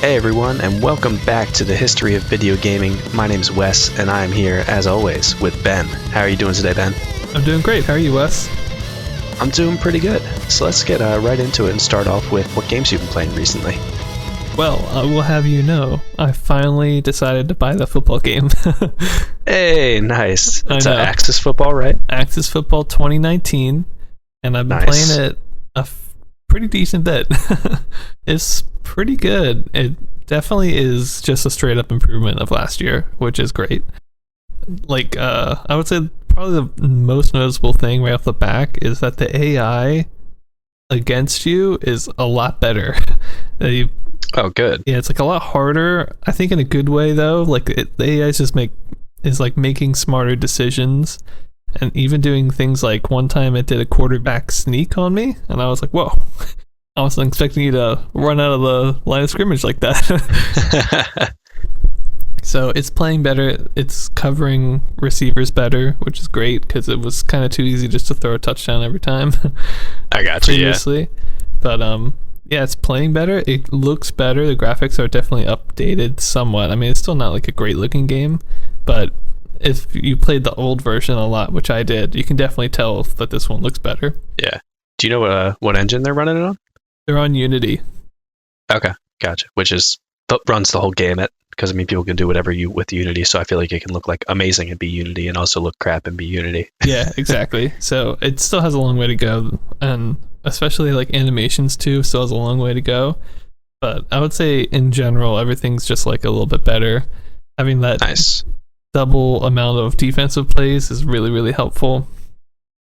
Hey everyone, and welcome back to the History of Video Gaming. My name's Wes, and I am here, as always, with Ben. How are you doing today, Ben? I'm doing great. How are you, Wes? I'm doing pretty good. So let's get right into it and start off with what games you've been playing recently. Well, I will have you know, I finally decided to buy the football game. Hey, nice. It's I know. Axis Football, right? Axis Football 2019, and I've been Nice. playing it pretty decent bit. It's pretty good. It definitely is just a straight up improvement of last year, which is great. Like, I would say probably the most noticeable thing right off the back is that the AI against you is a lot better. They Oh, good. Yeah, it's like a lot harder. I think in a good way though. Like the AI is like making smarter decisions, and even doing things like one time it did a quarterback sneak on me, and I was like, "Whoa!" I wasn't expecting you to run out of the line of scrimmage like that. So it's playing better. It's covering receivers better, which is great because it was kind of too easy just to throw a touchdown every time. I got you, yeah. Previously, but yeah, it's playing better. It looks better. The graphics are definitely updated somewhat. I mean, it's still not like a great looking game, but if you played the old version a lot, which I did, you can definitely tell that this one looks better. Yeah. Do you know what engine they're running it on? They're on Unity. Okay, gotcha. Which runs the whole gamut, because I mean, people can do whatever with Unity, so I feel like it can look like amazing and be Unity, and also look crap and be Unity. Yeah, exactly. So it still has a long way to go, and especially like animations too still has a long way to go. But I would say in general, everything's just like a little bit better. Having that Nice. double amount of defensive plays is really, really helpful.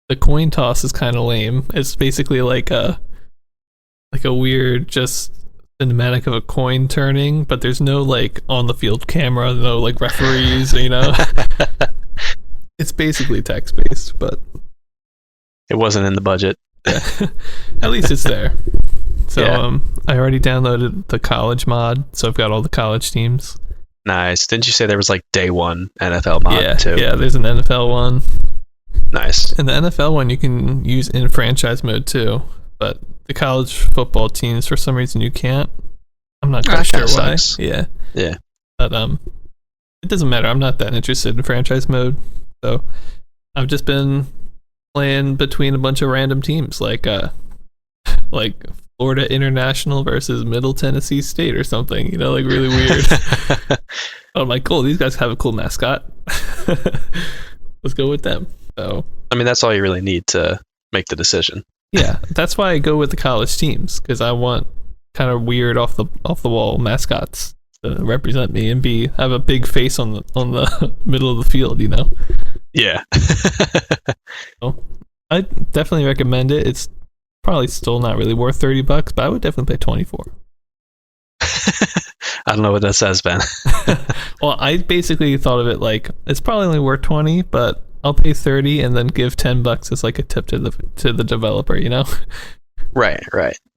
The coin toss is kind of lame. It's basically like a weird just cinematic of a coin turning, but there's no like on the field camera, no like referees, you know. It's basically text based, but It wasn't in the budget. yeah. At least it's there. So Yeah. I already downloaded the college mod, so I've got all the college teams. Nice. Didn't you say there was like day one NFL mod too? Yeah, there's an NFL one. Nice. And the NFL one you can use in franchise mode too, but the college football teams for some reason you can't. I'm not quite That sure kinda why. sucks. Yeah. Yeah. But it doesn't matter. I'm not that interested in franchise mode, so I've just been playing between a bunch of random teams, like Florida International versus Middle Tennessee State or something. You know, like really weird. I'm like, cool. These guys have a cool mascot. Let's go with them. So I mean, that's all you really need to make the decision. yeah, that's why I go with the college teams, because I want kind of weird off the wall mascots to represent me and have a big face on the middle of the field, you know. Yeah. So, I definitely recommend it. It's probably still not really worth $30, but I would definitely pay 24. I don't know what that says, Ben. Well, I basically thought of it like it's probably only worth 20, but I'll pay 30 and then give $10 as like a tip to the developer, you know. Right.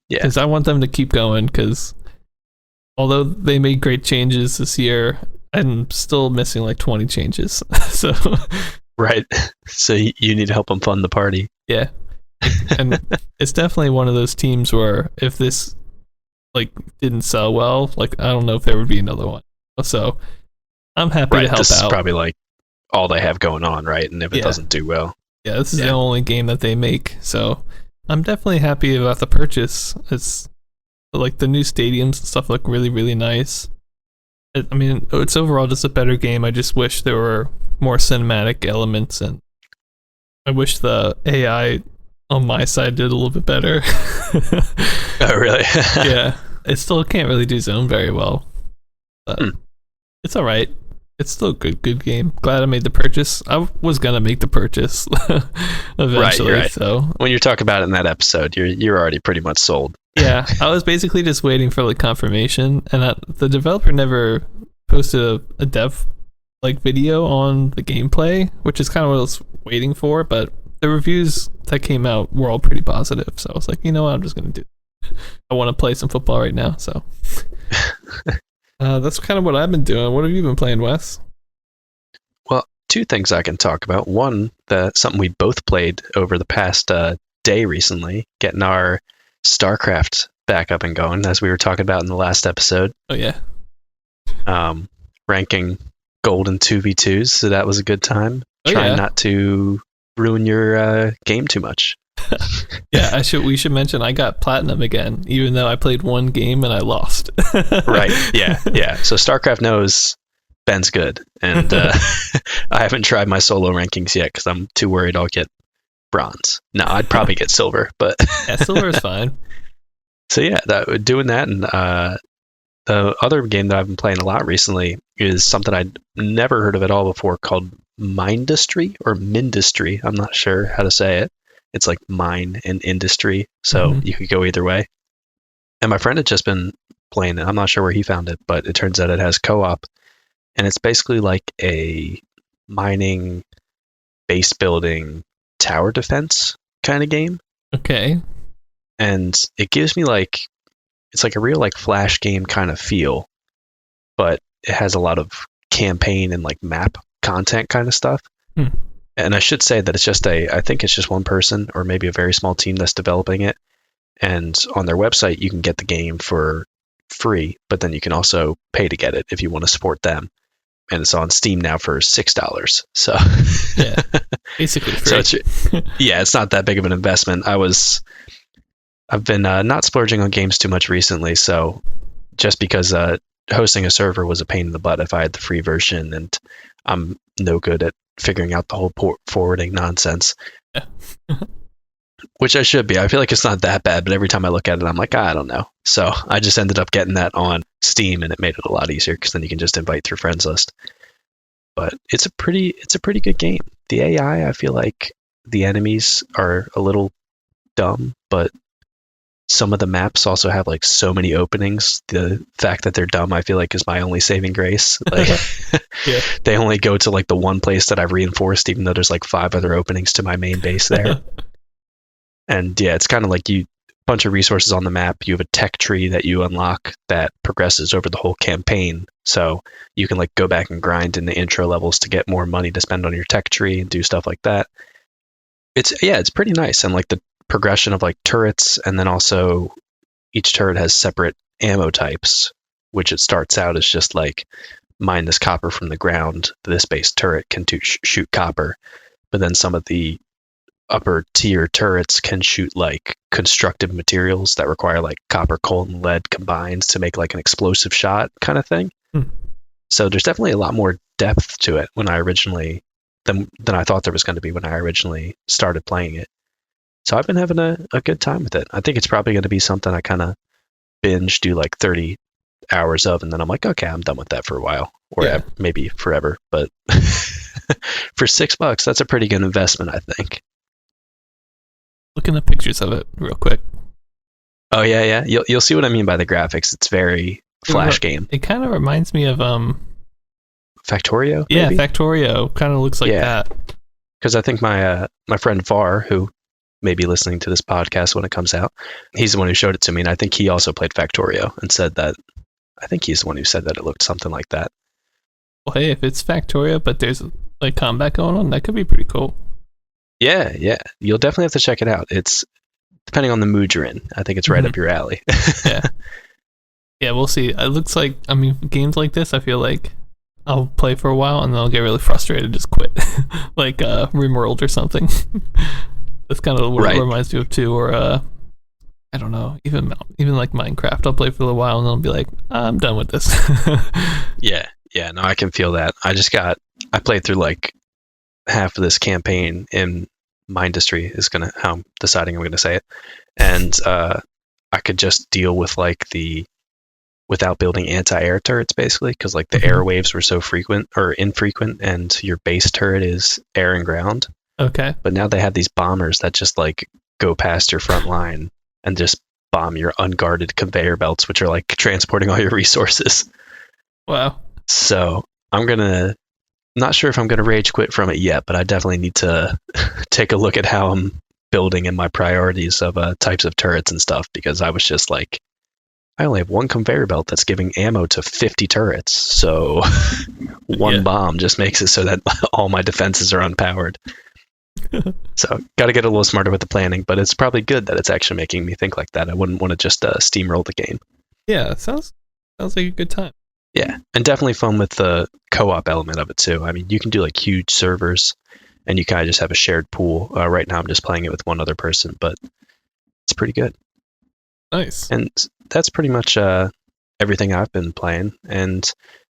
Yeah. Because I want them to keep going, because although they made great changes this year, I'm still missing like 20 changes. So Right. So you need to help them fund the party. yeah. And it's definitely one of those teams where if this like didn't sell well, like I don't know if there would be another one. So I'm happy Right. to help This is out. probably like all they have going on, right? And if it Yeah. doesn't do well. Yeah, this is Yeah. the only game that they make, so I'm definitely happy about the purchase. It's like the new stadiums and stuff look really, really nice. I mean, it's overall just a better game. I just wish there were more cinematic elements, and I wish the AI on my side did a little bit better. Oh, really? Yeah, it still can't really do zone very well, but it's all right. It's still a good game. Glad I made the purchase. I was gonna make the purchase eventually. Right. So When you talk about it in that episode, you're already pretty much sold. yeah, I was basically just waiting for like confirmation, and the developer never posted a dev like video on the gameplay, which is kind of what I was waiting for. But the reviews that came out were all pretty positive, so I was like, you know what, I'm just gonna do it. I want to play some football right now, so that's kind of what I've been doing. What have you been playing, Wes? Well, two things I can talk about. One, something we both played over the past day recently, getting our StarCraft back up and going, as we were talking about in the last episode. Oh yeah. Ranking gold in 2v2s, so that was a good time. Trying not to ruin your game too much. Yeah, we should mention I got platinum again, even though I played one game and I lost. Right. Yeah. So StarCraft knows Ben's good, and I haven't tried my solo rankings yet because I'm too worried I'll get bronze. No, I'd probably get silver, but yeah, silver is fine. So yeah, doing that, and the other game that I've been playing a lot recently is something I'd never heard of at all before, called Mindustry or Mindustry. I'm not sure how to say it. It's like mine and industry, so you could go either way. And my friend had just been playing it. I'm not sure where he found it, but it turns out it has co-op, and it's basically like a mining, base building, tower defense kind of game. Okay. And it gives me it's like a real like Flash game kind of feel, but it has a lot of campaign and like map content kind of stuff. And I should say that I think it's just one person or maybe a very small team that's developing it. And on their website, you can get the game for free, but then you can also pay to get it if you want to support them. And it's on Steam now for $6. So yeah, basically free. So it's not that big of an investment. I've been not splurging on games too much recently, so just because hosting a server was a pain in the butt if I had the free version, and I'm no good at figuring out the whole port forwarding nonsense. Yeah. Which I should be. I feel like it's not that bad, but every time I look at it, I'm like, I don't know. So I just ended up getting that on Steam, and it made it a lot easier because then you can just invite through friends list. But it's a pretty good game. The AI, I feel like the enemies are a little dumb, but some of the maps also have like so many openings. The fact that they're dumb, I feel like, is my only saving grace. Like, yeah. They only go to like the one place that I've reinforced, even though there's like 5 other openings to my main base there. And yeah, it's kind of like a bunch of resources on the map. You have a tech tree that you unlock that progresses over the whole campaign. So you can like go back and grind in the intro levels to get more money to spend on your tech tree and do stuff like that. It's pretty nice. And like the progression of like turrets, and then also each turret has separate ammo types, which it starts out as just like mine this copper from the ground. This base turret can shoot copper, but then some of the upper tier turrets can shoot like constructive materials that require like copper, coal, and lead combined to make like an explosive shot kind of thing. So there's definitely a lot more depth to it than I thought there was going to be when I originally started playing it. So I've been having a good time with it. I think it's probably going to be something I kind of binge, do like 30 hours of, and then I'm like, okay, I'm done with that for a while, or maybe forever. But for $6, that's a pretty good investment, I think. Looking at pictures of it real quick. Oh yeah. You'll see what I mean by the graphics. It's very Flash game. It kind of reminds me of Factorio. Yeah, maybe? Factorio kind of looks like that. Because I think my friend Var, who may be listening to this podcast when it comes out, he's the one who showed it to me, and I think he also played Factorio and said that. I think he's the one who said that it looked something like that. Well, hey, if it's Factorio, but there's like combat going on, that could be pretty cool. Yeah. You'll definitely have to check it out. It's depending on the mood you're in. I think it's right up your alley. Yeah, we'll see. It looks like, games like this, I feel like I'll play for a while and then I'll get really frustrated and just quit. Like RimWorld or something. That's kind of what it reminds me of too. Or I don't know, even like Minecraft. I'll play for a little while and then I'll be like, I'm done with this. Yeah, no, I can feel that. I played through like half of this campaign in Mindustry is how I'm deciding I'm gonna say it. And I could just deal with like without building anti-air turrets, basically, because like the air waves were so frequent or infrequent, and your base turret is air and ground. Okay. But now they have these bombers that just like go past your front line and just bomb your unguarded conveyor belts, which are like transporting all your resources. Wow. So not sure if I'm gonna rage quit from it yet, but I definitely need to take a look at how I'm building and my priorities of types of turrets and stuff, because I was just like, I only have one conveyor belt that's giving ammo to 50 turrets, so one bomb just makes it so that all my defenses are unpowered. So got to get a little smarter with the planning, but it's probably good that it's actually making me think like that. I wouldn't want to just steamroll the game. Yeah, it sounds like a good time. Yeah, and definitely fun with the co-op element of it too. I mean, you can do like huge servers, and you kind of just have a shared pool. Right now, I'm just playing it with one other person, but it's pretty good. Nice. And that's pretty much everything I've been playing. And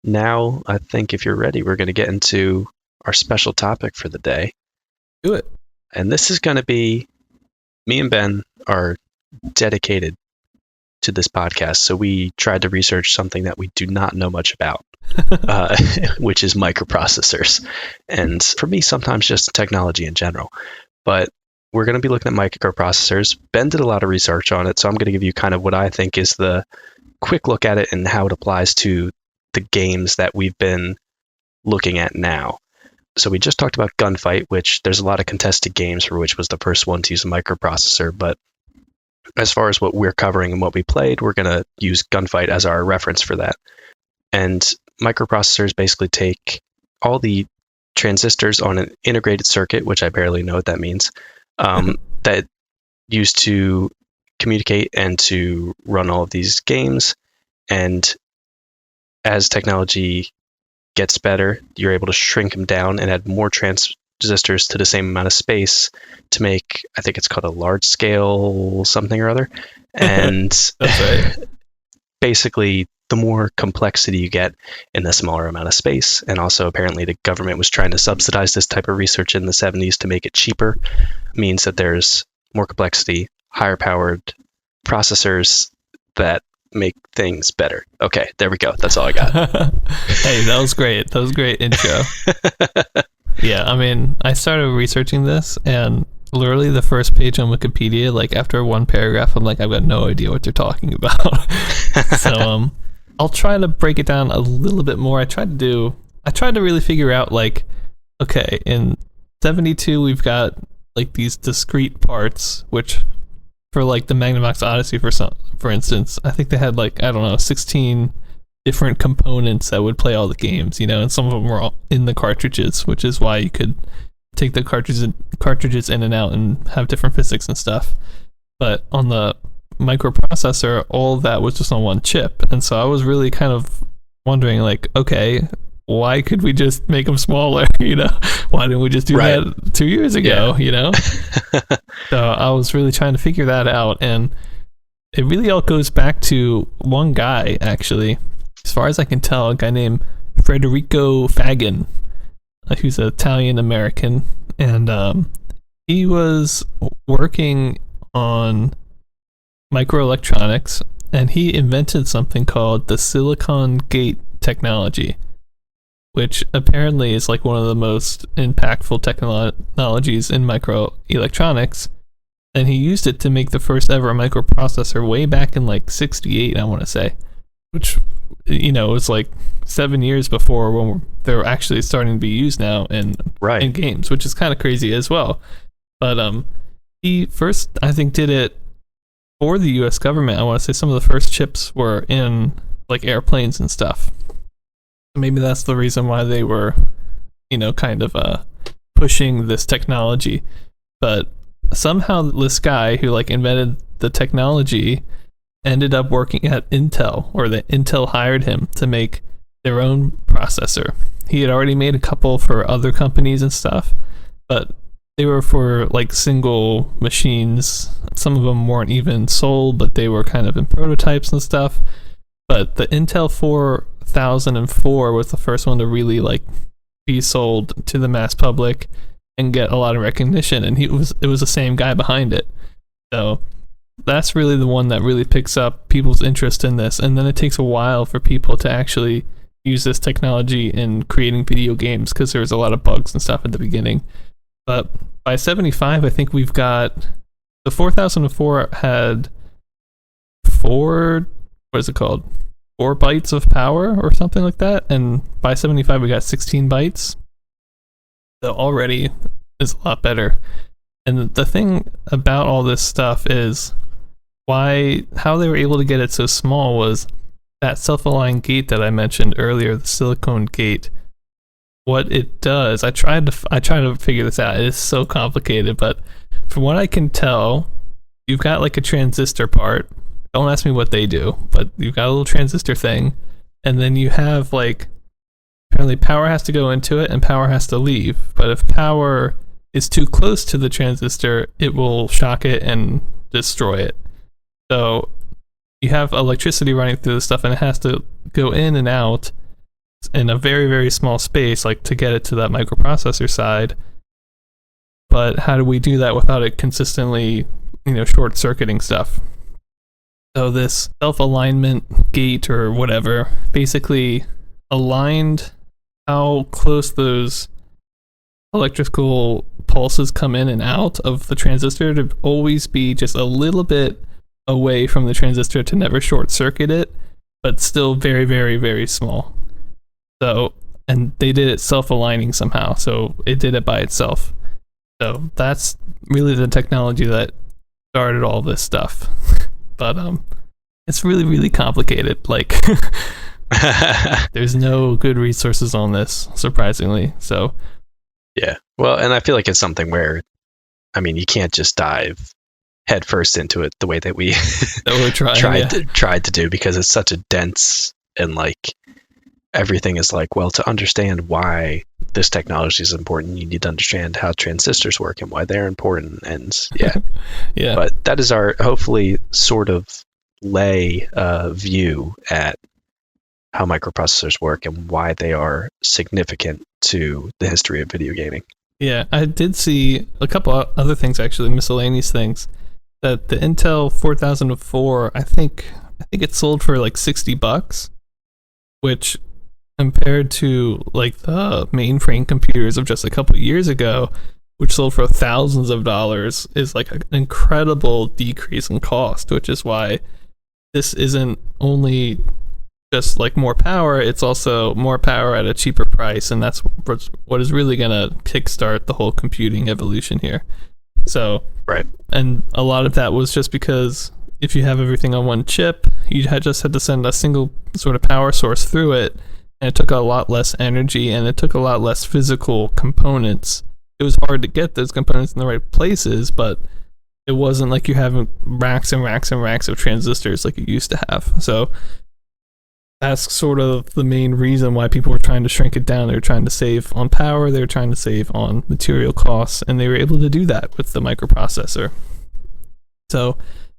now I think if you're ready, we're going to get into our special topic for the day. Do it. And this is going to be, me and Ben are dedicated to this podcast. So we tried to research something that we do not know much about, which is microprocessors. And for me, sometimes just technology in general. But we're going to be looking at microprocessors. Ben did a lot of research on it, so I'm going to give you kind of what I think is the quick look at it and how it applies to the games that we've been looking at now. So we just talked about Gunfight, which there's a lot of contested games for which was the first one to use a microprocessor. But as far as what we're covering and what we played, we're going to use Gunfight as our reference for that. And microprocessors basically take all the transistors on an integrated circuit, which I barely know what that means, that used to communicate and to run all of these games. And as technology gets better, you're able to shrink them down and add more transistors to the same amount of space to make, I think it's called a large scale something or other. And That's right. basically, the more complexity you get in the smaller amount of space. And also, apparently, the government was trying to subsidize this type of research in the 70s to make it cheaper. Means that there's more complexity, higher powered processors that make things better. Okay, there we go. That's all I got. Hey, that was great. That was a great intro. Yeah, I mean, I started researching this, and literally the first page on Wikipedia, like after one paragraph, I'm like, I've got no idea what they're talking about. So I'll try to break it down a little bit more. I tried to really figure out, like, okay, in 72 we've got like these discrete parts, which for like the Magnavox Odyssey for instance, I think they had like, I don't know, 16 different components that would play all the games, and some of them were all in the cartridges, which is why you could take the cartridges in and out and have different physics and stuff. But on the microprocessor, all of that was just on one chip. And so I was really kind of wondering, like, okay, why could we just make them smaller? Why didn't we just do that 2 years ago? So I was really trying to figure that out. And it really all goes back to one guy, actually. As far as I can tell, a guy named Federico Fagin, who's an Italian American. And he was working on microelectronics, and he invented something called the silicon gate technology, which apparently is like one of the most impactful technologies in microelectronics. And he used it to make the first ever microprocessor way back in like 68, I want to say, which was like 7 years before when they're actually starting to be used now in games, which is kind of crazy as well. But he first, I think, did it for the US government. I want to say some of the first chips were in like airplanes and stuff. Maybe that's the reason why they were, kind of pushing this technology. But somehow this guy who like invented the technology ended up working at Intel, or that Intel hired him to make their own processor. He had already made a couple for other companies and stuff, but they were for like single machines. Some of them weren't even sold, but they were kind of in prototypes and stuff. But the Intel 4004 was the first one to really like be sold to the mass public and get a lot of recognition. And it was the same guy behind it. So that's really the one that really picks up people's interest in this. And then it takes a while for people to actually use this technology in creating video games, because there's a lot of bugs and stuff at the beginning. But by 75, I think we've got the 4004 had 4 bytes of power or something like that. And by 75, we got 16 bytes. So already is a lot better. And the thing about all this stuff is how they were able to get it so small was that self-aligned gate that I mentioned earlier, the silicon gate, what it does, I tried to figure this out. It is so complicated, but from what I can tell, you've got like a transistor part. Don't ask me what they do, but you've got a little transistor thing, and then you have like, apparently power has to go into it and power has to leave. But if power is too close to the transistor, it will shock it and destroy it. So you have electricity running through the stuff, and it has to go in and out in a very, very small space, like to get it to that microprocessor side. But how do we do that without it consistently, short-circuiting stuff? So this self-alignment gate or whatever basically aligned how close those electrical pulses come in and out of the transistor to always be just a little bit away from the transistor to never short-circuit it, but still very, very, very small. So, and they did it self-aligning somehow, so it did it by itself. So that's really the technology that started all this stuff. But it's really, really complicated. Like, there's no good resources on this, surprisingly. So yeah, well, and I feel like it's something where, you can't just dive headfirst into it the way that we tried to do, because it's such a dense, and like everything is like, well, to understand why this technology is important, you need to understand how transistors work and why they're important. And yeah. But that is our hopefully sort of lay view at how microprocessors work and why they are significant to the history of video gaming. Yeah, I did see a couple other things, actually, miscellaneous things. That the Intel 4004, I think it sold for like $60, which compared to like the mainframe computers of just a couple years ago, which sold for thousands of dollars, is like an incredible decrease in cost, which is why this isn't only just like more power, it's also more power at a cheaper price, and that's what is really going to kickstart the whole computing evolution here. So, right. And a lot of that was just because if you have everything on one chip, you just had to send a single sort of power source through it, and it took a lot less energy, and it took a lot less physical components. It was hard to get those components in the right places, but it wasn't like you're having racks and racks and racks of transistors like you used to have. So that's sort of the main reason why people were trying to shrink it down. They were trying to save on power, they were trying to save on material costs, and they were able to do that with the microprocessor. So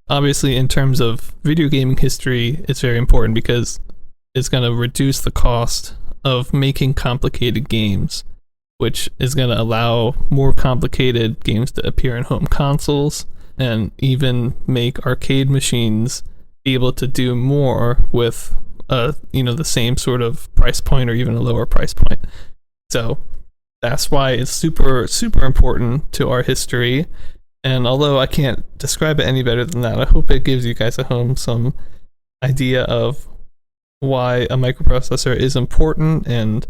obviously, in terms of video gaming history, it's very important because it's going to reduce the cost of making complicated games, which is going to allow more complicated games to appear in home consoles, and even make arcade machines be able to do more with the same sort of price point or even a lower price point. So that's why it's super, super important to our history. And although I can't describe it any better than that, I hope it gives you guys at home some idea of why a microprocessor is important and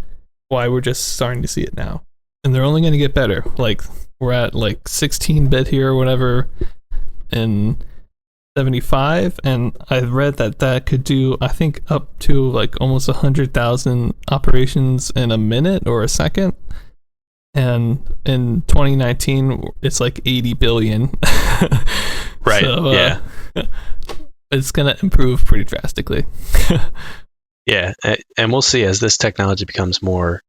why we're just starting to see it now. And they're only going to get better. Like, we're at like 16-bit here or whatever in 75, and I read that could do, I think, up to like almost 100,000 operations in a minute or a second. And in 2019, it's like 80 billion. Right. So, yeah. It's going to improve pretty drastically. Yeah. And we'll see as this technology becomes more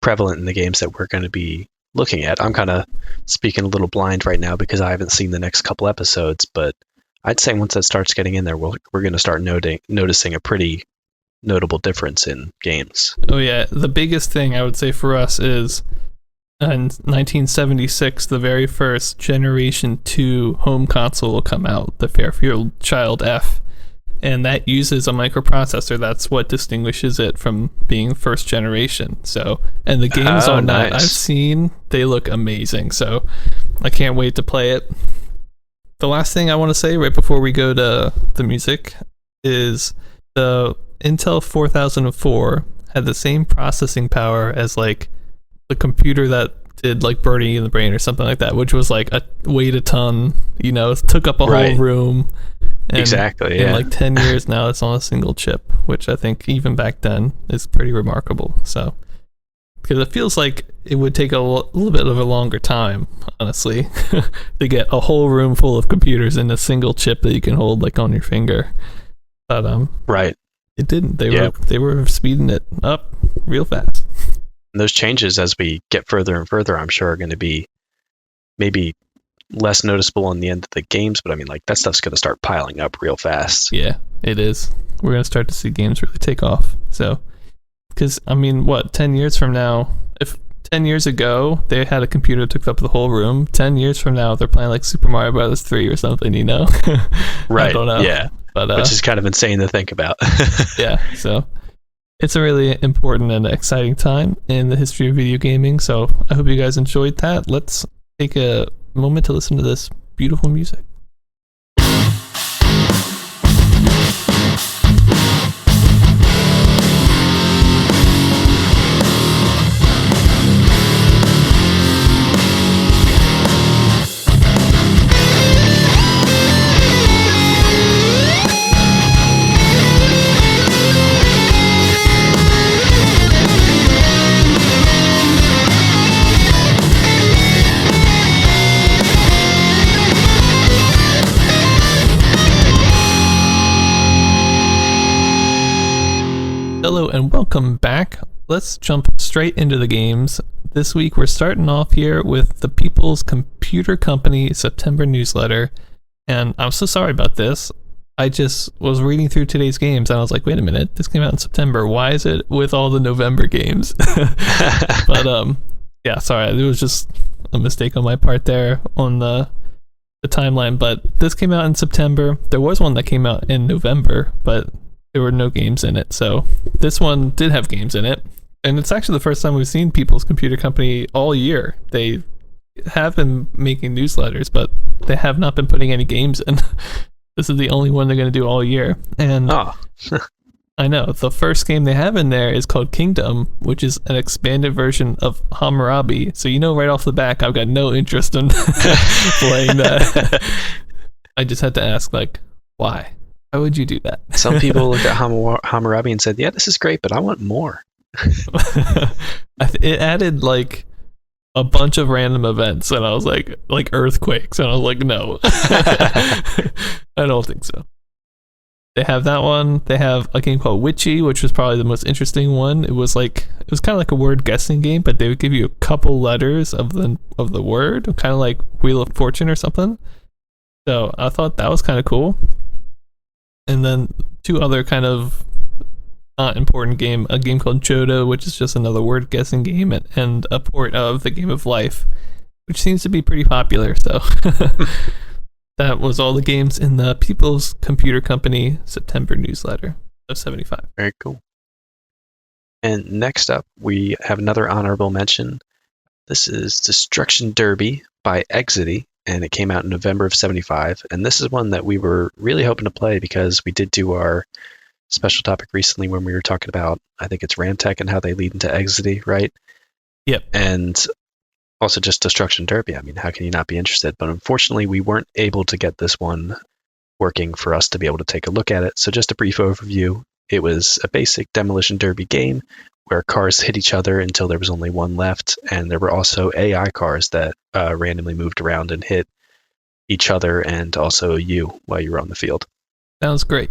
prevalent in the games that we're going to be looking at. I'm kind of speaking a little blind right now because I haven't seen the next couple episodes, but I'd say once that starts getting in there, we're going to start noticing a pretty notable difference in games. Oh, yeah. The biggest thing I would say for us is in 1976, the very first Generation 2 home console will come out, the Fairfield Child F, and that uses a microprocessor. That's what distinguishes it from being first generation. So, and the games on that I've seen, they look amazing. So I can't wait to play it. The last thing I want to say right before we go to the music is the Intel 4004 had the same processing power as like the computer that did like Birdie in the Brain or something like that, which was like weighed a ton, it took up a whole room. And exactly. In like 10 years now, it's on a single chip, which I think even back then is pretty remarkable. So because it feels like it would take a little bit of a longer time, honestly, to get a whole room full of computers in a single chip that you can hold like on your finger. But right. It didn't. They were speeding it up real fast. And those changes as we get further and further, I'm sure, are going to be maybe less noticeable on the end of the games, but I mean, like, that stuff's going to start piling up real fast. Yeah, it is. We're going to start to see games really take off. So, because, I mean, 10 years from now, if 10 years ago they had a computer that took up the whole room, 10 years from now they're playing like Super Mario Brothers 3 or something, you know? Right. I don't know. Yeah. But, which is kind of insane to think about. Yeah, so it's a really important and exciting time in the history of video gaming. So I hope you guys enjoyed that. Let's take a moment to listen to this beautiful music. Hello and welcome back. Let's jump straight into the games. This week we're starting off here with the People's Computer Company September newsletter. And I'm so sorry about this. I just was reading through today's games and I was like, wait a minute, this came out in September. Why is it with all the November games? But yeah, sorry, it was just a mistake on my part there on the timeline. But this came out in September. There was one that came out in November, but there were no games in it. So this one did have games in it. And it's actually the first time we've seen People's Computer Company all year. They have been making newsletters, but they have not been putting any games in. This is the only one they're going to do all year. And I know, the first game they have in there is called Kingdom, which is an expanded version of Hammurabi. So you know right off the back, I've got no interest in playing that. I just had to ask, like, why? Why would you do that? Some people looked at Hammurabi and said, yeah, this is great, but I want more. It added like a bunch of random events, and I was like earthquakes, and I was like, no. I don't think so. They have that one. They have a game called Witchy, which was probably the most interesting one. It was kind of like a word guessing game, but they would give you a couple letters of the word, kind of like Wheel of Fortune or something. So I thought that was kind of cool. And then two other kind of not important game, a game called Jodo, which is just another word guessing game, and a port of the Game of Life, which seems to be pretty popular. So that was all the games in the People's Computer Company September newsletter of 75. Very cool. And next up, we have another honorable mention. This is Destruction Derby by Exity. And it came out in November of 75. And this is one that we were really hoping to play because we did do our special topic recently when we were talking about, I think it's Ramtech and how they lead into Exity, right? Yep. And also just Destruction Derby. I mean, how can you not be interested? But unfortunately, we weren't able to get this one working for us to be able to take a look at it. So just a brief overview. It was a basic demolition derby game where cars hit each other until there was only one left, and there were also AI cars that randomly moved around and hit each other and also you while you were on the field. Sounds great.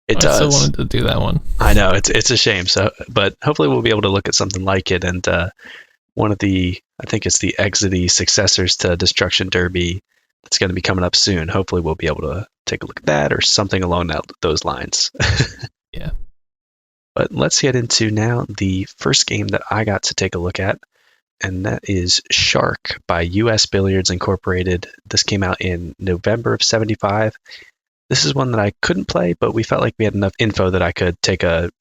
It does. I still wanted to do that one. I know, it's a shame. So, but hopefully we'll be able to look at something like it. And one of the, I think it's the Exity successors to Destruction Derby that's going to be coming up soon. Hopefully we'll be able to take a look at that or something along those lines. Yeah. But let's get into now the first game that I got to take a look at, and that is Shark by US Billiards Incorporated. This came out in November of 75. This is one that I couldn't play, but we felt like we had enough info that I could take a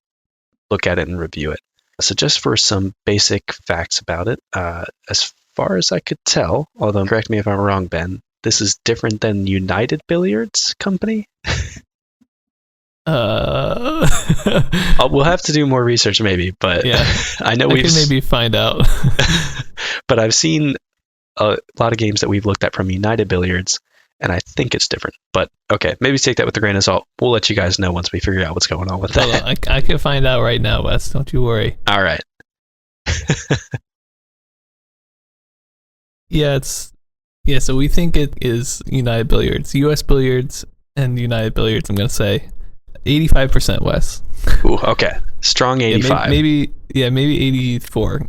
look at it and review it. So just for some basic facts about it, as far as I could tell, although correct me if I'm wrong, Ben, this is different than United Billiards Company. We'll have to do more research maybe, but yeah, I know we can maybe find out. But I've seen a lot of games that we've looked at from United Billiards, and I think it's different. But okay, maybe take that with a grain of salt. We'll let you guys know once we figure out what's going on with that. I can find out right now, Wes. Don't you worry. All right. Yeah, so we think it is United Billiards, US Billiards, and United Billiards. I'm gonna say 85% Wes. Ooh, okay. Strong Yeah, 85. maybe 84.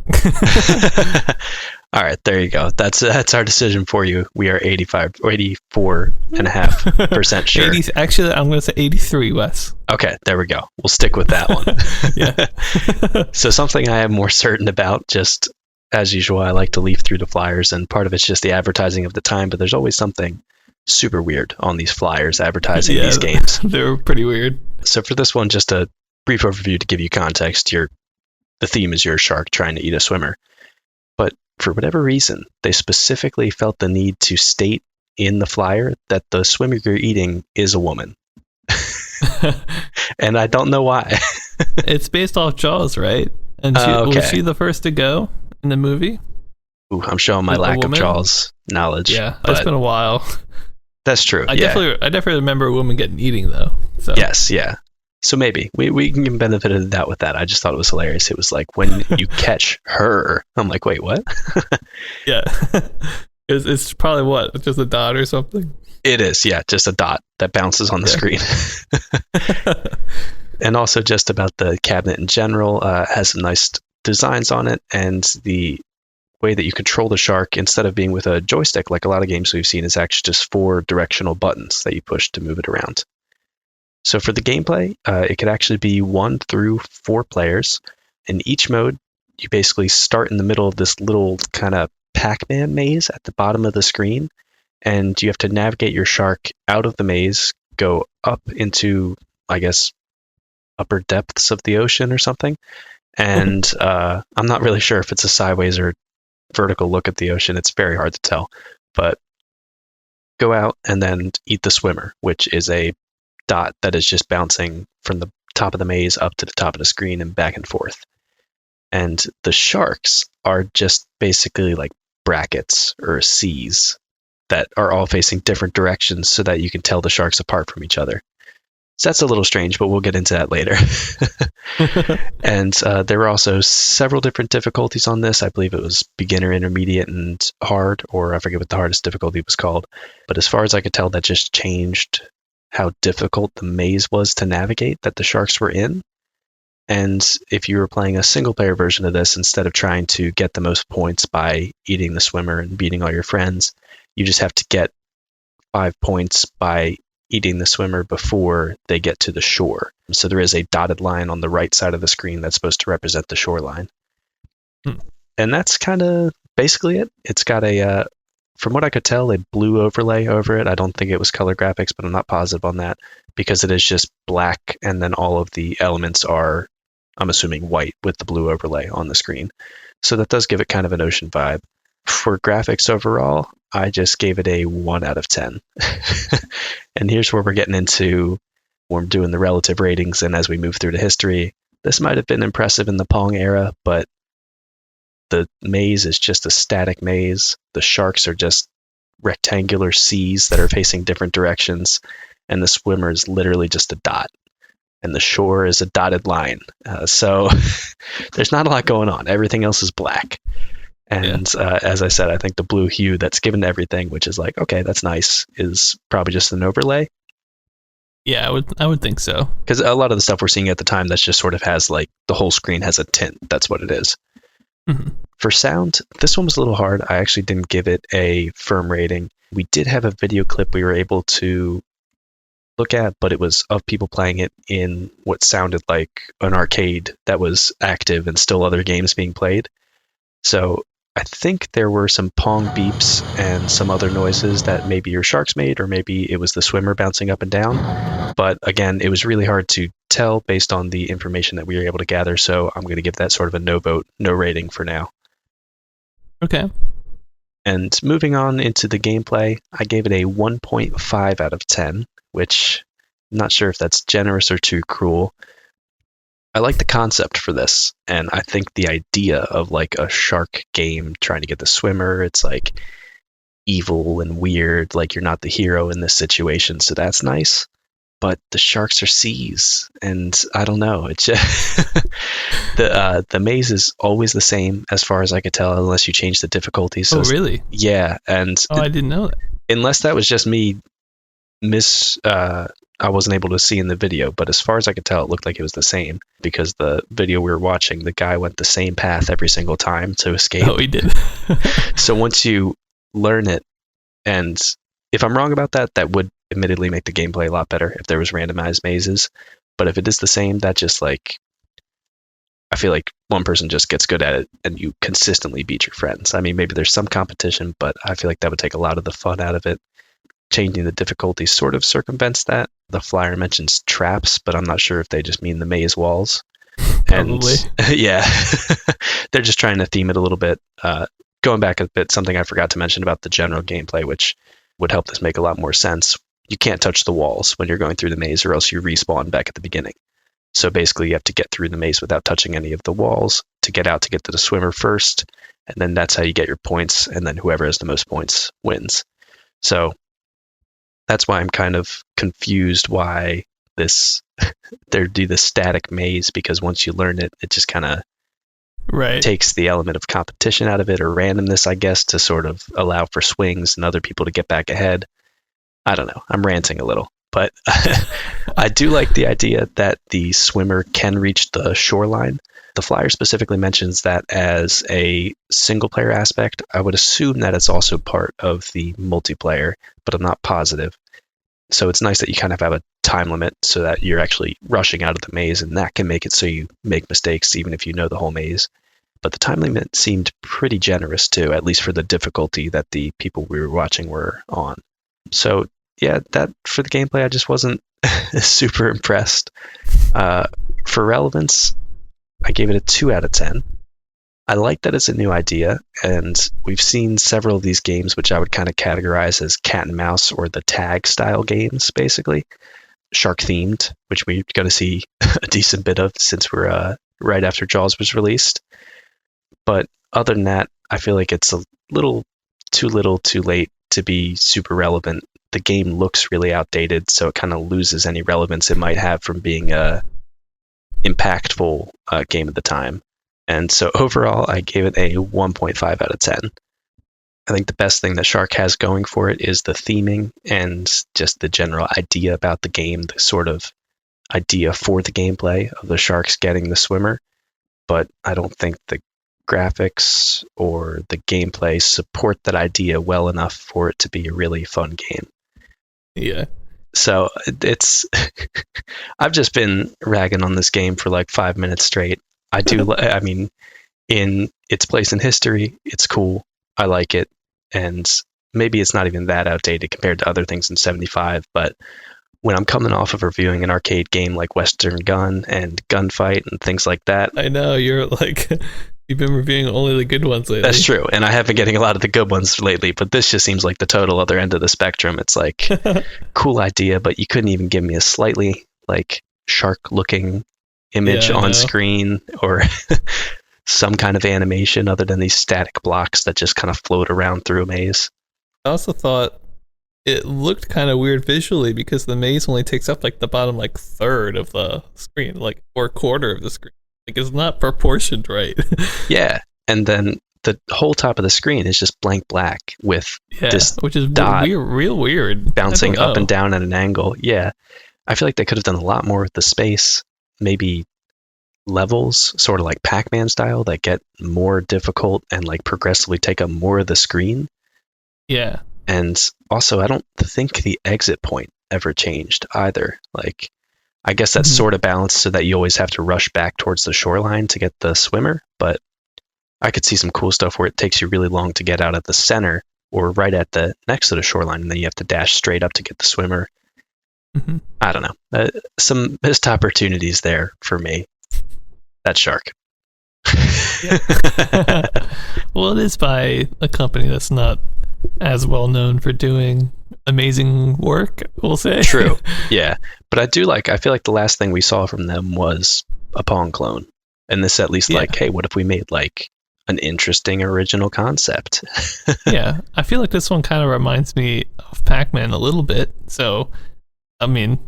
All right, there you go. That's our decision for you. We are 85 or 84.5% sure. Actually, I'm going to say 83, Wes. Okay, there we go. We'll stick with that one. Yeah. So something I am more certain about, just as usual, I like to leaf through the flyers, and part of it's just the advertising of the time, but there's always something super weird on these flyers advertising these games. They're pretty weird. So for this one, just a brief overview to give you context. The theme is your shark trying to eat a swimmer. But for whatever reason, they specifically felt the need to state in the flyer that the swimmer you're eating is a woman. And I don't know why. It's based off Jaws, right? And was she the first to go in the movie? Ooh, I'm showing my lack of Jaws knowledge. Yeah, it's been a while. That's true. I definitely remember a woman getting eating though. So. Yes, yeah. So maybe we can give benefit of the doubt with that. I just thought it was hilarious. It was like when you catch her, I'm like, wait, what? Yeah, it's probably what, just a dot or something. It is, yeah, just a dot that bounces on the screen. And also just about the cabinet in general, has some nice designs on it, and the way that you control the shark, instead of being with a joystick like a lot of games we've seen, is actually just 4 directional buttons that you push to move it around. So for the gameplay, it could actually be 1 through 4 players. In each mode, you basically start in the middle of this little kind of Pac-Man maze at the bottom of the screen, and you have to navigate your shark out of the maze, go up into, I guess, upper depths of the ocean or something. And I'm not really sure if it's a sideways or vertical look at the ocean. It's very hard to tell. But go out and then eat the swimmer, which is a dot that is just bouncing from the top of the maze up to the top of the screen and back and forth. And the sharks are just basically like brackets or C's that are all facing different directions so that you can tell the sharks apart from each other. So that's a little strange, but we'll get into that later. And there were also several different difficulties on this. I believe it was beginner, intermediate, and hard, or I forget what the hardest difficulty was called. But as far as I could tell, that just changed how difficult the maze was to navigate that the sharks were in. And if you were playing a single player version of this, instead of trying to get the most points by eating the swimmer and beating all your friends, you just have to get 5 points by eating the swimmer before they get to the shore. So there is a dotted line on the right side of the screen that's supposed to represent the shoreline. And that's kind of basically it. It's got a, from what I could tell, a blue overlay over it. I don't think it was color graphics, but I'm not positive on that because it is just black, and then all of the elements are, I'm assuming, white with the blue overlay on the screen. So that does give it kind of an ocean vibe. For graphics overall, I just gave it a 1 out of 10. And here's where we're getting into, we're doing the relative ratings, and as we move through the history, this might have been impressive in the Pong era, but the maze is just a static maze. The sharks are just rectangular C's that are facing different directions, and the swimmer is literally just a dot, and the shore is a dotted line. So there's not a lot going on. Everything else is black. And as I said, I think the blue hue that's given to everything, which is like, okay, that's nice, is probably just an overlay. Yeah, I would think so. Because a lot of the stuff we're seeing at the time, that's just sort of has like the whole screen has a tint. That's what it is. Mm-hmm. For sound, this one was a little hard. I actually didn't give it a firm rating. We did have a video clip we were able to look at, but it was of people playing it in what sounded like an arcade that was active and still other games being played. So I think there were some Pong beeps and some other noises that maybe your sharks made, or maybe it was the swimmer bouncing up and down. But again, it was really hard to tell based on the information that we were able to gather. So I'm going to give that sort of a no vote, no rating for now. Okay. And moving on into the gameplay, I gave it a 1.5 out of 10, which I'm not sure if that's generous or too cruel. I like the concept for this, and I think the idea of like a shark game trying to get the swimmer, it's like evil and weird, like you're not the hero in this situation, so that's nice. but the sharks are seas, and I don't know. It's just the maze is always the same as far as I could tell, unless you change the difficulty. So Oh, really? yeah, and Oh, I didn't know that. unless that was just me I wasn't able to see in the video, but as far as I could tell, it looked like it was the same, because the video we were watching, the guy went the same path every single time to escape. Oh, he did. So once you learn it, and if I'm wrong about that, that would admittedly make the gameplay a lot better if there was randomized mazes. But if it is the same, that just like, I feel like one person just gets good at it and you consistently beat your friends. I mean, maybe there's some competition, but I feel like that would take a lot of the fun out of it. Changing the difficulty sort of circumvents that. The flyer mentions traps, but I'm not sure if they just mean the maze walls. Probably. And yeah, they're just trying to theme it a little bit. Going back a bit, something I forgot to mention about the general gameplay, which would help this make a lot more sense. You can't touch the walls when you're going through the maze, or else you respawn back at the beginning. So basically, you have to get through the maze without touching any of the walls to get out, to get to the swimmer first, and then that's how you get your points, and then whoever has the most points wins. So that's why I'm kind of confused why they do the static maze, because once you learn it, it just kind of takes the element of competition out of it, or randomness, I guess, to sort of allow for swings and other people to get back ahead. I don't know. I'm ranting a little, but I do like the idea that the swimmer can reach the shoreline. The flyer specifically mentions that as a single player aspect. I would assume that it's also part of the multiplayer, but I'm not positive. So it's nice that you kind of have a time limit so that you're actually rushing out of the maze, and that can make it so you make mistakes even if you know the whole maze. But the time limit seemed pretty generous too, at least for the difficulty that the people we were watching were on. So yeah, that for the gameplay, I just wasn't super impressed. For relevance, I gave it a 2 out of 10. I like that it's a new idea, and we've seen several of these games which I would kind of categorize as cat and mouse or the tag style games, basically. Shark themed, which we're going to see a decent bit of since we're right after Jaws was released. But other than that, I feel like it's a little too late to be super relevant. The game looks really outdated, so it kind of loses any relevance it might have from being a impactful game at the time. And so overall, I gave it a 1.5 out of 10. I think the best thing that Shark has going for it is the theming and just the general idea about the game, the sort of idea for the gameplay of the sharks getting the swimmer. But I don't think the graphics or the gameplay support that idea well enough for it to be a really fun game. Yeah. So it's I've just been ragging on this game for like 5 minutes straight. I mean, in its place in history, it's cool. I like it. And maybe it's not even that outdated compared to other things in 75, but when I'm coming off of reviewing an arcade game like Western Gun and Gunfight and things like that. I know, you're like, you've been reviewing only the good ones lately. That's true, and I have been getting a lot of the good ones lately, but this just seems like the total other end of the spectrum. It's like, cool idea, but you couldn't even give me a slightly like shark-looking image on screen or some kind of animation other than these static blocks that just kind of float around through a maze. I also thought it looked kind of weird visually because the maze only takes up like the bottom like third of the screen, like or quarter of the screen. Like it's not proportioned right. Yeah, and then the whole top of the screen is just blank black with this which is dot real weird, bouncing up and down at an angle. Yeah, I feel like they could have done a lot more with the space. Maybe levels, sort of like Pac-Man style, that get more difficult and like progressively take up more of the screen. Yeah. And also, I don't think the exit point ever changed either. Like, I guess that's sort of balanced so that you always have to rush back towards the shoreline to get the swimmer, but I could see some cool stuff where it takes you really long to get out at the center or right at the next to the shoreline, and then you have to dash straight up to get the swimmer. I don't know. Some missed opportunities there for me. That Shark. Well, it is by a company that's not as well known for doing amazing work, we'll say. True. Yeah. But I feel like the last thing we saw from them was a Pong clone. And this at least like, hey, what if we made like an interesting original concept? Yeah. I feel like this one kind of reminds me of Pac-Man a little bit. So, I mean,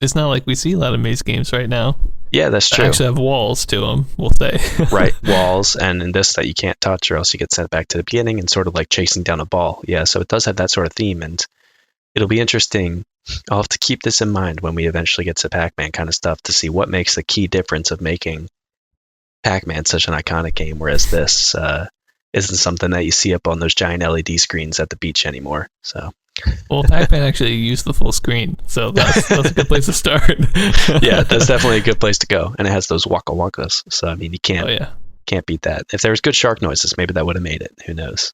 it's not like we see a lot of maze games right now. Yeah, that's They true. actually have walls to them, we'll say. Right, walls, and in this that you can't touch or else you get sent back to the beginning, and sort of like chasing down a ball. Yeah, so it does have that sort of theme, and it'll be interesting. I'll have to keep this in mind when we eventually get to Pac-Man kind of stuff to see what makes the key difference of making Pac-Man such an iconic game, whereas this isn't something that you see up on those giant LED screens at the beach anymore. So, Well, Pac-Man actually used the full screen, so that's a good place to start. yeah, that's definitely a good place to go, and it has those waka wakas. So I mean, you can't beat that. If there was good shark noises, maybe that would have made it. Who knows?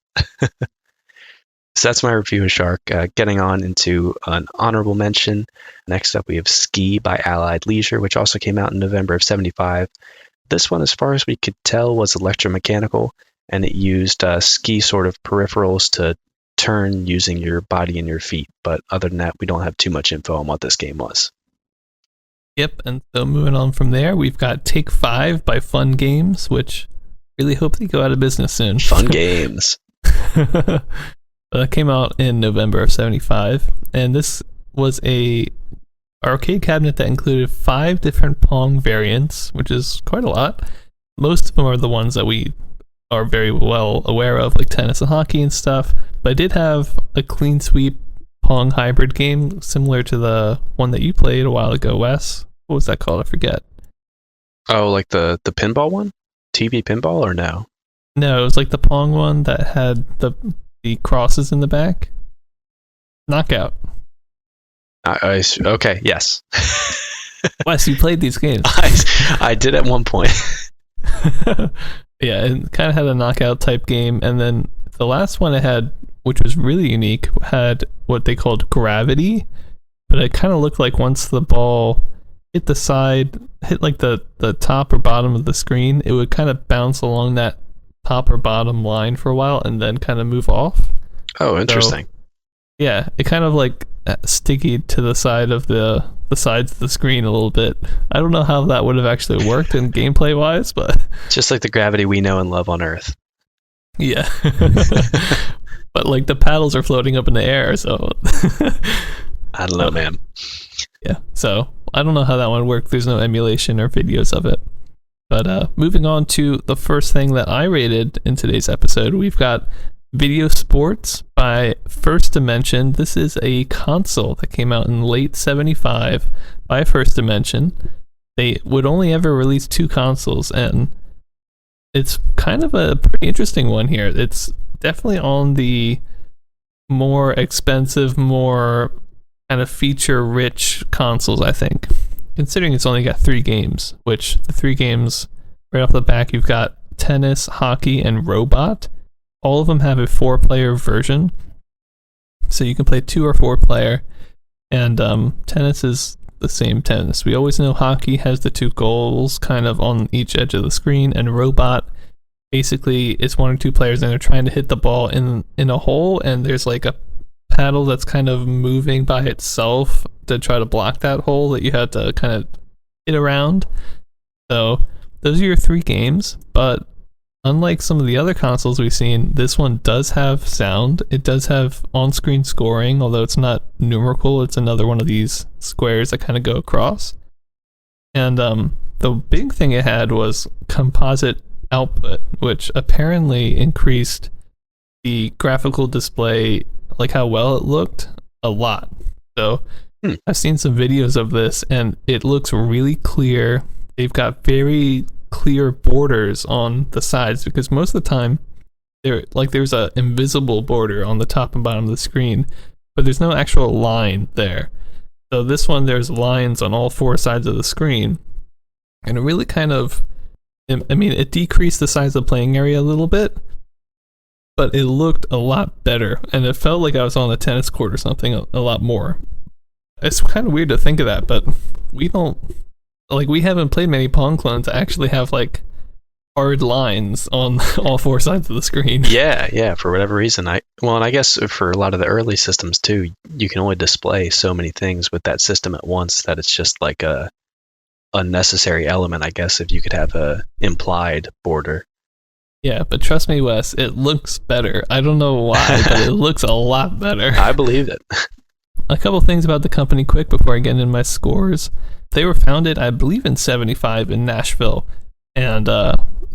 So that's my review of Shark. Getting on into an honorable mention. Next up, we have Ski by Allied Leisure, which also came out in November of '75. This one, as far as we could tell, was electromechanical, and it used ski sort of peripherals to turn using your body and your feet. But other than that, we don't have too much info on what this game was. Yep, and so moving on from there, we've got Take 5 by Fun Games, which really hope they go out of business soon. Fun Games. That came out in November of '75, and this was a arcade cabinet that included 5 different Pong variants, which is quite a lot. Most of them are the ones that we are very well aware of, like tennis and hockey and stuff, but I did have a clean sweep Pong hybrid game similar to the one that you played a while ago, Wes. What was that called? I forget. Oh, like the pinball one? TV pinball or no? No, it was like the Pong one that had the crosses in the back. Knockout. Okay, yes. Wes, you played these games. I did at one point. Yeah, it kind of had a knockout type game, and then the last one it had, which was really unique, had what they called gravity, but it kind of looked like once the ball hit the side, hit like the top or bottom of the screen, it would kind of bounce along that top or bottom line for a while and then kind of move off. Oh, interesting. So, yeah, it kind of like sticky to the side of the sides of the screen a little bit. I don't know how that would have actually worked in gameplay wise, but just like the gravity we know and love on Earth. Yeah. But like the paddles are floating up in the air, so I don't know, man. Yeah, so I don't know how that one worked. There's no emulation or videos of it. But moving on to the first thing that I rated in today's episode, we've got Video Sports by First Dimension. This is a console that came out in late '75 by First Dimension. They would only ever release 2 consoles, and it's kind of a pretty interesting one here. It's definitely on the more expensive, more kind of feature-rich consoles, I think. Considering it's only got 3 games, which the 3 games, right off the back, you've got tennis, hockey, and robot. All of them have a 4-player version, so you can play 2 or 4-player, and tennis is the same tennis. We always know hockey has the 2 goals kind of on each edge of the screen, and robot, basically, it's 1 or 2 players, and they're trying to hit the ball in a hole, and there's like a paddle that's kind of moving by itself to try to block that hole that you had to kind of hit around. So those are your 3 games, but unlike some of the other consoles we've seen, this one does have sound. It does have on-screen scoring, although it's not numerical. It's another one of these squares that kind of go across. And the big thing it had was composite output, which apparently increased the graphical display, like how well it looked, a lot. So I've seen some videos of this, and it looks really clear. They've got very clear borders on the sides, because most of the time there's a invisible border on the top and bottom of the screen, but there's no actual line there. So this one, there's lines on all 4 sides of the screen, and it really kind of, I mean, it decreased the size of the playing area a little bit, but it looked a lot better, and it felt like I was on a tennis court or something a lot more. It's kind of weird to think of that, but we haven't played many Pong clones that actually have like hard lines on all 4 sides of the screen. Yeah, for whatever reason. And I guess for a lot of the early systems too, you can only display so many things with that system at once that it's just like a unnecessary element, I guess, if you could have a implied border. Yeah, but trust me, Wes, it looks better. I don't know why, but it looks a lot better. I believe it. a couple things about the company quick before I get into my scores. They were founded, I believe, in '75 in Nashville, and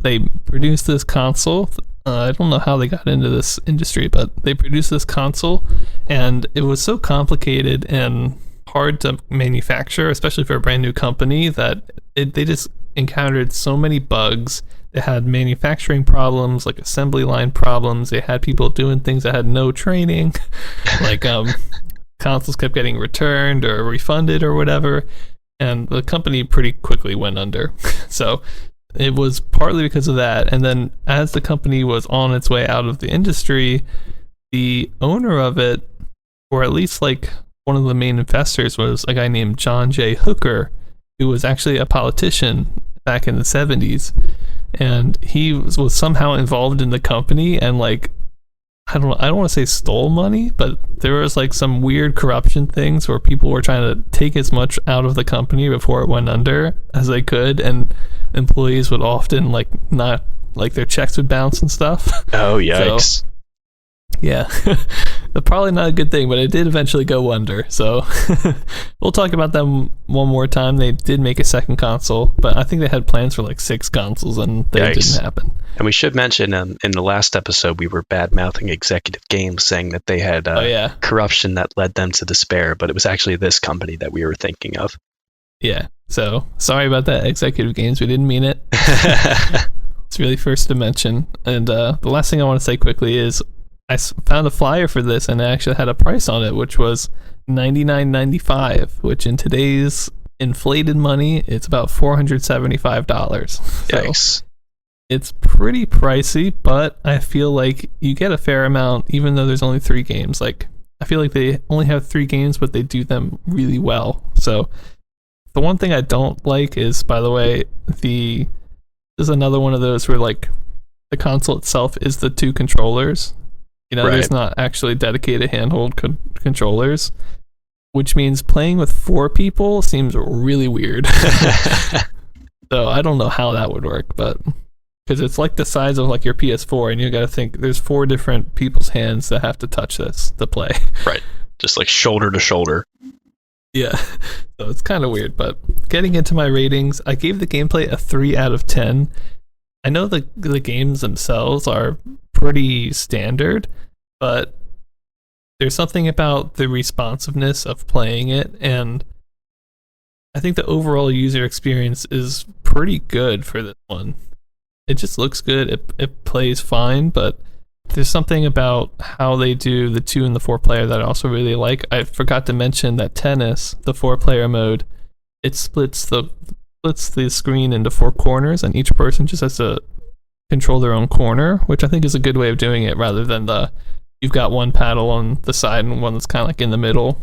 they produced this console. I don't know how they got into this industry, but they produced this console, and it was so complicated and hard to manufacture, especially for a brand new company, that they just encountered so many bugs. They had manufacturing problems, like assembly line problems. They had people doing things that had no training, like consoles kept getting returned or refunded or whatever, and the company pretty quickly went under. So it was partly because of that, and then as the company was on its way out of the industry, the owner of it, or at least like one of the main investors, was a guy named John J. Hooker, who was actually a politician back in the 70s, and he was somehow involved in the company and like I don't want to say stole money, but there was like some weird corruption things where people were trying to take as much out of the company before it went under as they could, and employees would often like not like their checks would bounce and stuff. Oh, yikes. So, yeah. Probably not a good thing, but it did eventually go under. So we'll talk about them one more time. They did make a second console, but I think they had plans for like 6 consoles, and that didn't happen. And we should mention in the last episode, we were bad-mouthing Executive Games, saying that they had corruption that led them to despair, but it was actually this company that we were thinking of. Yeah, so sorry about that, Executive Games. We didn't mean it. It's really first to mention. And the last thing I want to say quickly is I found a flyer for this, and it actually had a price on it, which was $99.95, which in today's inflated money, it's about $475. So Yikes. it's pretty pricey, but I feel like you get a fair amount, even though there's only 3 games. Like, I feel like they only have 3 games, but they do them really well. So the one thing I don't like is, by the way, this is another one of those where like the console itself is the 2 controllers. You know, There's not actually dedicated handheld controllers, which means playing with 4 people seems really weird. So I don't know how that would work, but because it's like the size of like your PS4, and you got to think there's 4 different people's hands that have to touch this to play. Right. Just like shoulder to shoulder. Yeah. So it's kind of weird, but getting into my ratings, I gave the gameplay a 3 out of 10. I know the games themselves are pretty standard, but there's something about the responsiveness of playing it, and I think the overall user experience is pretty good for this one. It just looks good. It plays fine, but there's something about how they do the 2 and the 4 player that I also really like. I forgot to mention that Tennis, the 4 player mode, it splits the screen into 4 corners, and each person just has to control their own corner, which I think is a good way of doing it, rather than you've got one paddle on the side and one that's kind of like in the middle,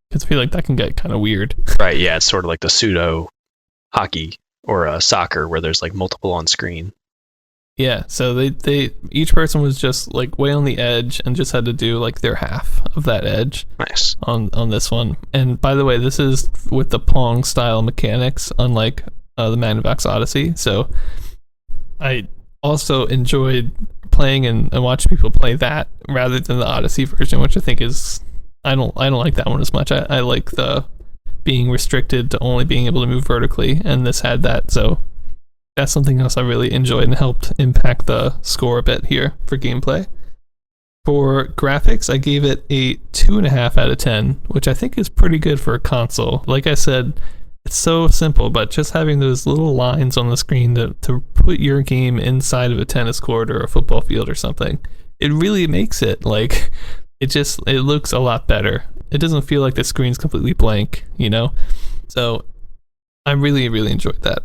because I feel like that can get kind of weird. Right, yeah, it's sort of like the pseudo hockey or soccer where there's like multiple on screen. Yeah, so they each person was just like way on the edge and just had to do like their half of that edge. Nice. On this one. And by the way, this is with the Pong style mechanics, unlike the Magnavox Odyssey. So I also enjoyed playing and watching people play that rather than the Odyssey version, which I think is I don't like that one as much. I like the being restricted to only being able to move vertically, and this had that, so that's something else I really enjoyed and helped impact the score a bit here for gameplay. For graphics, I gave it a 2.5 out of 10, which I think is pretty good for a console. Like I said, it's so simple, but just having those little lines on the screen to put your game inside of a tennis court or a football field or something, it really makes it like it looks a lot better. It doesn't feel like the screen's completely blank, you know? So I really, really enjoyed that.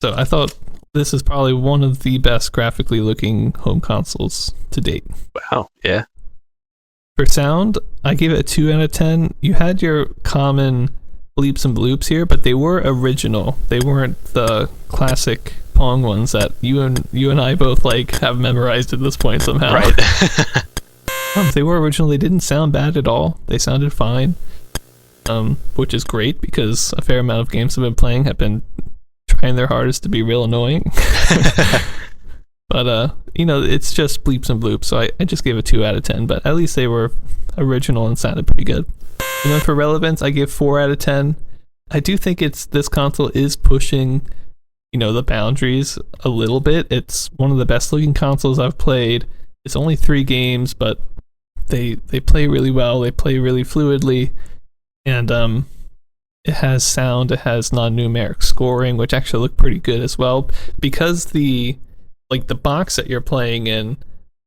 So I thought this is probably one of the best graphically looking home consoles to date. Wow, yeah. For sound, I gave it a 2 out of 10. You had your common bleeps and bloops here, but they were original. They weren't the classic Pong ones that you and I both like have memorized at this point somehow. Right. They were original. They didn't sound bad at all. They sounded fine, which is great because a fair amount of games I've been playing have been trying their hardest to be real annoying. But it's just bleeps and bloops, so I just gave it 2 out of 10, but at least they were original and sounded pretty good. And then for relevance, I give 4 out of 10. I do think this console is pushing, the boundaries a little bit. It's one of the best looking consoles I've played. It's only 3 games, but they play really well. They play really fluidly, and it has sound. It has non-numeric scoring, which actually look pretty good as well. Because the box that you're playing in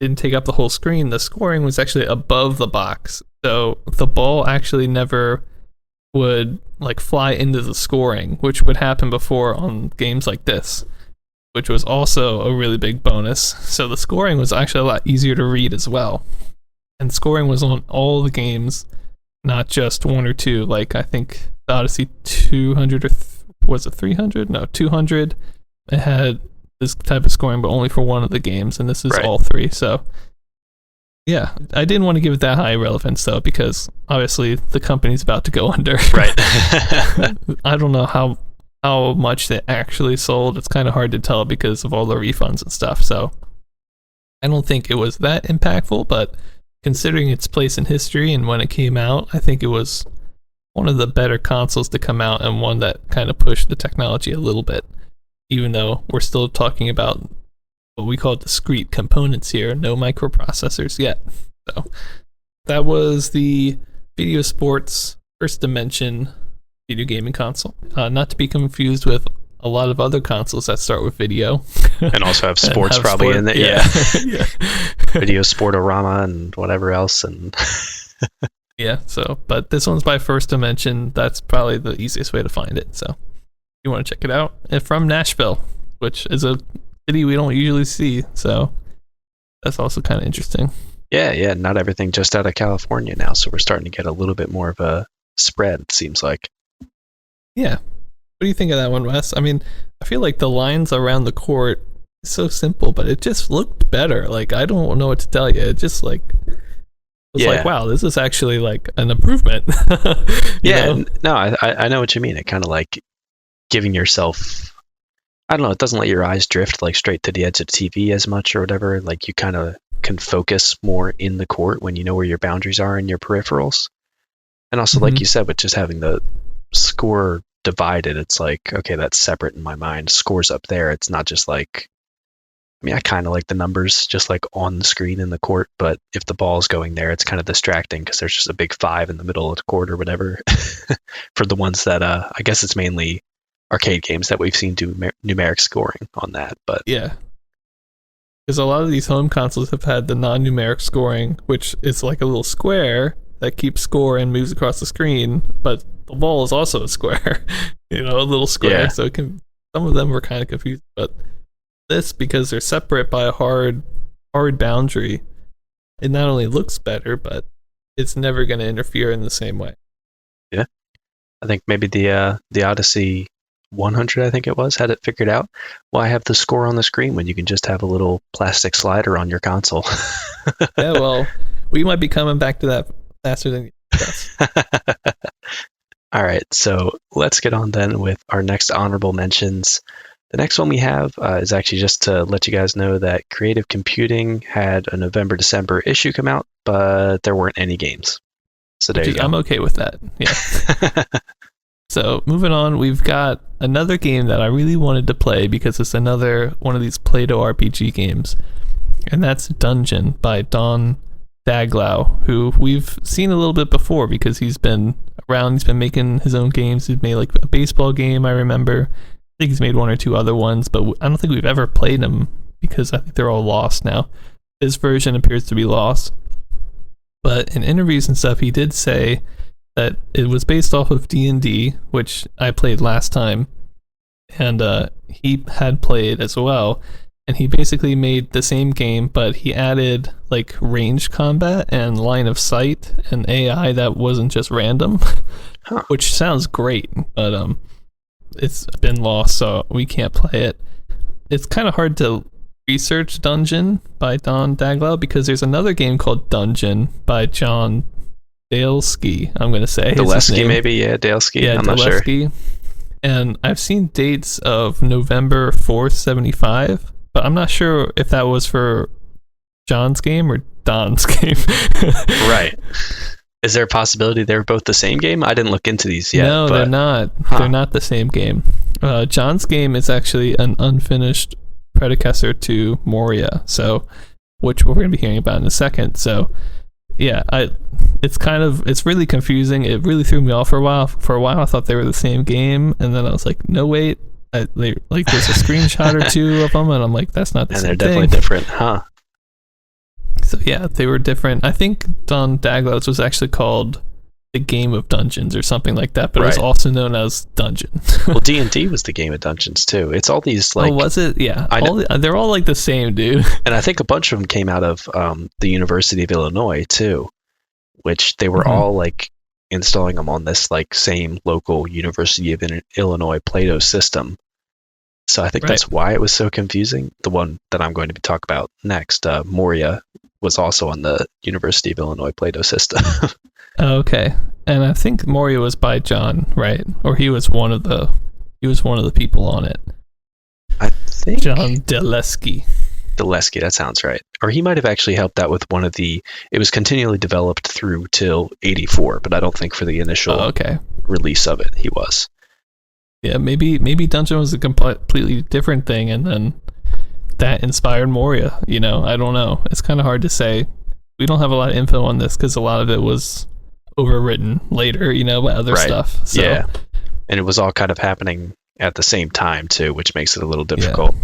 didn't take up the whole screen, the scoring was actually above the box, so the ball actually never would fly into the scoring, which would happen before on games like this, which was also a really big bonus. So the scoring was actually a lot easier to read as well, and scoring was on all the games, not just 1 or 2. I think the Odyssey 200 or was it 300? No, 200. It had this type of scoring, but only for one of the games, and this is all 3. So yeah, I didn't want to give it that high relevance though, because obviously the company's about to go under. Right. I don't know how much they actually sold. It's kind of hard to tell because of all the refunds and stuff. So I don't think it was that impactful, but considering its place in history and when it came out, I think it was one of the better consoles to come out, and one that kind of pushed the technology a little bit, even though we're still talking about what we call discrete components here, no microprocessors yet. So that was the Video Sports First Dimension video gaming console. Not to be confused with a lot of other consoles that start with video. And also have sports probably in it. Yeah. Yeah. Video Sportorama and whatever else. And yeah, but this one's by First Dimension. That's probably the easiest way to find it. So you want to check it out. And from Nashville, which is a city we don't usually see, so that's also kind of interesting. Yeah, not everything just out of California now, so we're starting to get a little bit more of a spread, it seems like. Yeah. What do you think of that one, Wes? I mean, I feel like the lines around the court is so simple, but it just looked better. I don't know what to tell you. It just wow, this is actually an improvement. Yeah, no, I know what you mean. It kind of giving yourself, I don't know, it doesn't let your eyes drift straight to the edge of the TV as much or whatever. You kind of can focus more in the court when you know where your boundaries are and your peripherals. And also, like you said, with just having the score divided, it's okay, that's separate in my mind. Score's up there. It's not just I kind of like the numbers just on the screen in the court, but if the ball's going there, it's kind of distracting because there's just a big 5 in the middle of the court or whatever. For the ones that, I guess it's mainly arcade games that we've seen do numeric scoring on that, but yeah, because a lot of these home consoles have had the non-numeric scoring, which is a little square that keeps score and moves across the screen, but the ball is also a square, a little square. Yeah. So some of them were kind of confused, but this, because they're separate by a hard boundary, it not only looks better, but it's never going to interfere in the same way. Yeah, I think maybe the Odyssey 100, I think it was, had it figured out. Why have the score on the screen when you can just have a little plastic slider on your console? Yeah, well, we might be coming back to that faster than you guess. All right, so let's get on then with our next honorable mentions. The next one we have is actually just to let you guys know that Creative Computing had a November-December issue come out, but there weren't any games. So there you go. I'm okay with that. Yeah. So moving on, we've got another game that I really wanted to play because it's another one of these Play-Doh RPG games, and that's Dungeon by Don Daglow, who we've seen a little bit before because he's been around. He's been making his own games. He's made a baseball game, I remember. I think he's made 1 or 2 other ones, but I don't think we've ever played them because I think they're all lost now. His version appears to be lost. But in interviews and stuff, he did say that it was based off of D&D, which I played last time, and he had played as well. And he basically made the same game, but he added range combat and line of sight and AI that wasn't just random, which sounds great, but it's been lost, so we can't play it. It's kind of hard to research Dungeon by Don Daglow because there's another game called Dungeon by John Dalesky, I'm going to say. Dalesky, maybe, yeah, Dalesky. Yeah, I'm not sure. And I've seen dates of November 4th, 75, but I'm not sure if that was for John's game or Don's game. Right. Is there a possibility they're both the same game? I didn't look into these yet. No, but, they're not. huh. They're not the same game. John's game is actually an unfinished predecessor to Moria, so which we're going to be hearing about in a second. So, yeah, it's really confusing. It really threw me off for a while. For a while, I thought they were the same game, and then I was like, no, wait. There's a screenshot or two of them, and I'm like, that's not the same thing. And they're definitely different, huh? So yeah, they were different. I think Don Daglow's was actually called the Game of Dungeons or something like that, but it was also known as Dungeon. Well, D&D was the Game of Dungeons too. It's all these like. Oh, was it? Yeah. They're all like the same, dude. And I think a bunch of them came out of the University of Illinois too, which they were all like installing them on this like same local University of Illinois Plato system. So I think that's why it was so confusing. The one that I'm going to be talking about next, Moria, was also on the University of Illinois Plato system. Oh, okay. And I think Moria was by John, right? Or he was one of the people on it. I think John Deleski. Deleski, that sounds right. Or he might have actually helped out with one of the. It was continually developed through till '84, but I don't think for the initial release of it he was. Yeah, maybe Dungeon was a completely different thing, and then that inspired Moria. You know, I don't know. It's kind of hard to say. We don't have a lot of info on this because a lot of it was overwritten later, you know, by other stuff. So. Yeah, and it was all kind of happening at the same time too, which makes it a little difficult.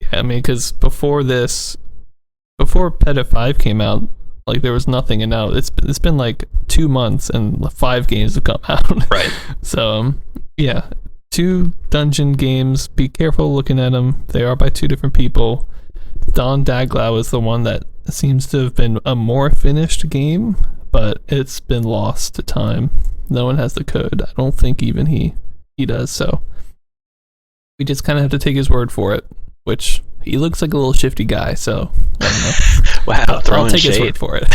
Yeah, I mean, because before Petit 5 came out, like there was nothing, and now it's been like 2 months and 5 games have come out. Right. So yeah, 2 dungeon games. Be careful looking at them. They are by 2 different people. Don Daglow is the one that seems to have been a more finished game, but it's been lost to time. No one has the code. I don't think even he does. So we just kind of have to take his word for it, which he looks like a little shifty guy. So I don't know. Wow, I'll take his word for it.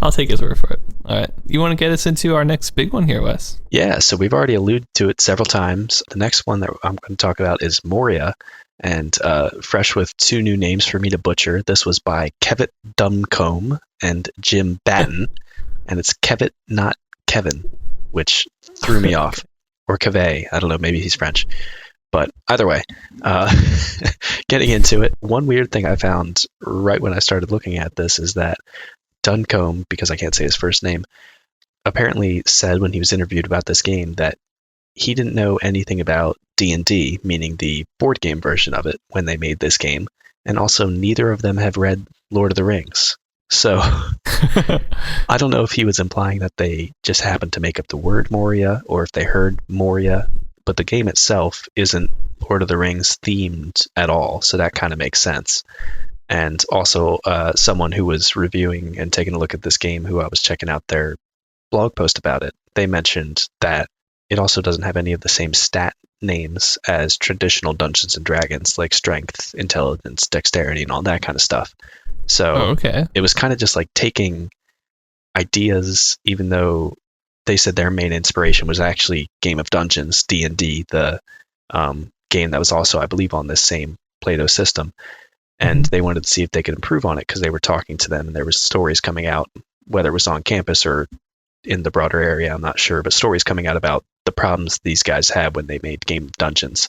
I'll take his word for it. All right. You want to get us into our next big one here, Wes? Yeah, so we've already alluded to it several times. The next one that I'm going to talk about is Moria, and fresh with 2 new names for me to butcher. This was by Kevitt Dumbcombe and Jim Batten, and it's Kevitt, not Kevin, which threw me off. Or Kevet, I don't know, maybe he's French. But either way, getting into it, one weird thing I found right when I started looking at this is that Duncombe, because I can't say his first name, apparently said when he was interviewed about this game that he didn't know anything about D&D, meaning the board game version of it, when they made this game, and also neither of them have read Lord of the Rings. So I don't know if he was implying that they just happened to make up the word Moria, or if they heard Moria, but the game itself isn't Lord of the Rings themed at all, so that kind of makes sense. And also someone who was reviewing and taking a look at this game, who I was checking out their blog post about it, they mentioned that it also doesn't have any of the same stat names as traditional Dungeons and Dragons, like strength, intelligence, dexterity, and all that kind of stuff. So it was kind of just like taking ideas, even though they said their main inspiration was actually Game of Dungeons, D&D, the game that was also, I believe, on this same Plato system. And they wanted to see if they could improve on it because they were talking to them and there was stories coming out, whether it was on campus or in the broader area, I'm not sure, but stories coming out about the problems these guys had when they made Game of Dungeons.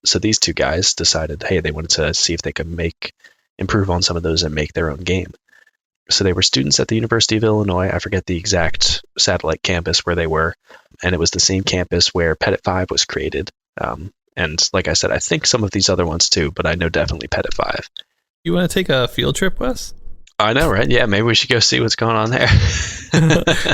So these 2 guys decided, hey, they wanted to see if they could improve on some of those and make their own game. So they were students at the University of Illinois. I forget the exact satellite campus where they were, and it was the same campus where Petit 5 was created. And like I said, I think some of these other ones too, but I know definitely Petit 5. You want to take a field trip, Wes? I know, right? Yeah, maybe we should go see what's going on there.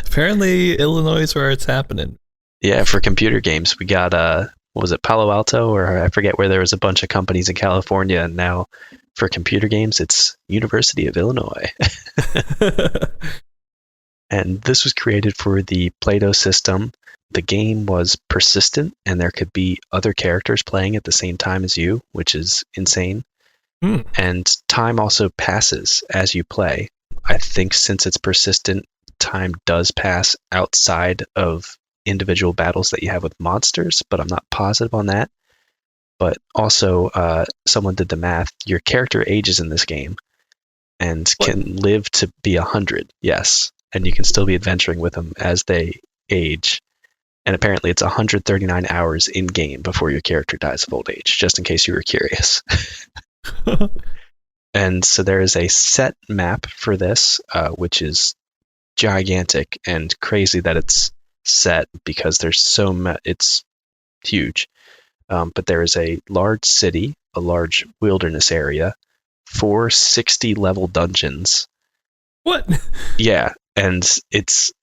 Apparently, Illinois is where it's happening. Yeah, for computer games, we got, what was it, Palo Alto? Or I forget where there was a bunch of companies in California, and now for computer games, it's University of Illinois. And this was created for the Plato system. The game was persistent, and there could be other characters playing at the same time as you, which is insane. And time also passes as you play. I think since it's persistent, time does pass outside of individual battles that you have with monsters, but I'm not positive on that. But also, someone did the math. Your character ages in this game and can live to be 100. Yes. and you can still be adventuring with them as they age. And apparently it's 139 hours in game before your character dies of old age, just in case you were curious. And so there is a set map for this, which is gigantic and crazy that it's set because there's so much. It's huge. But there is a large city, a large wilderness area, 4 60-level dungeons. What? Yeah, and it's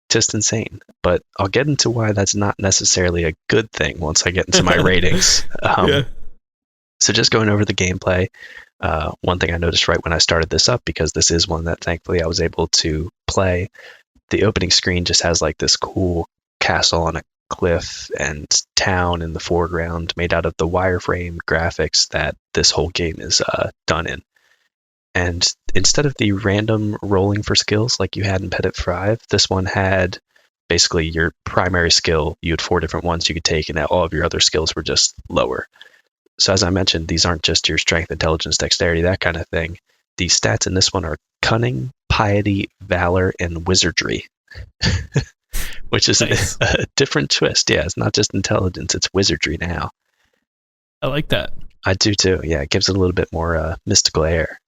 just insane. But I'll get into why that's not necessarily a good thing once I get into my ratings. Yeah. So just going over the gameplay, one thing I noticed right when I started this up, because this is one that thankfully I was able to play, the opening screen just has like this cool castle on a cliff and town in the foreground made out of the wireframe graphics that this whole game is done in. And instead of the random rolling for skills like you had in Petit 5, this one had basically your primary skill. You had 4 different ones you could take, and all of your other skills were just lower. So as I mentioned, these aren't just your strength, intelligence, dexterity, that kind of thing. The stats in this one are cunning, piety, valor, and wizardry, which is Nice. a different twist. Yeah, it's not just intelligence, it's wizardry now. I like that. I do too. Yeah, it gives it a little bit more mystical air.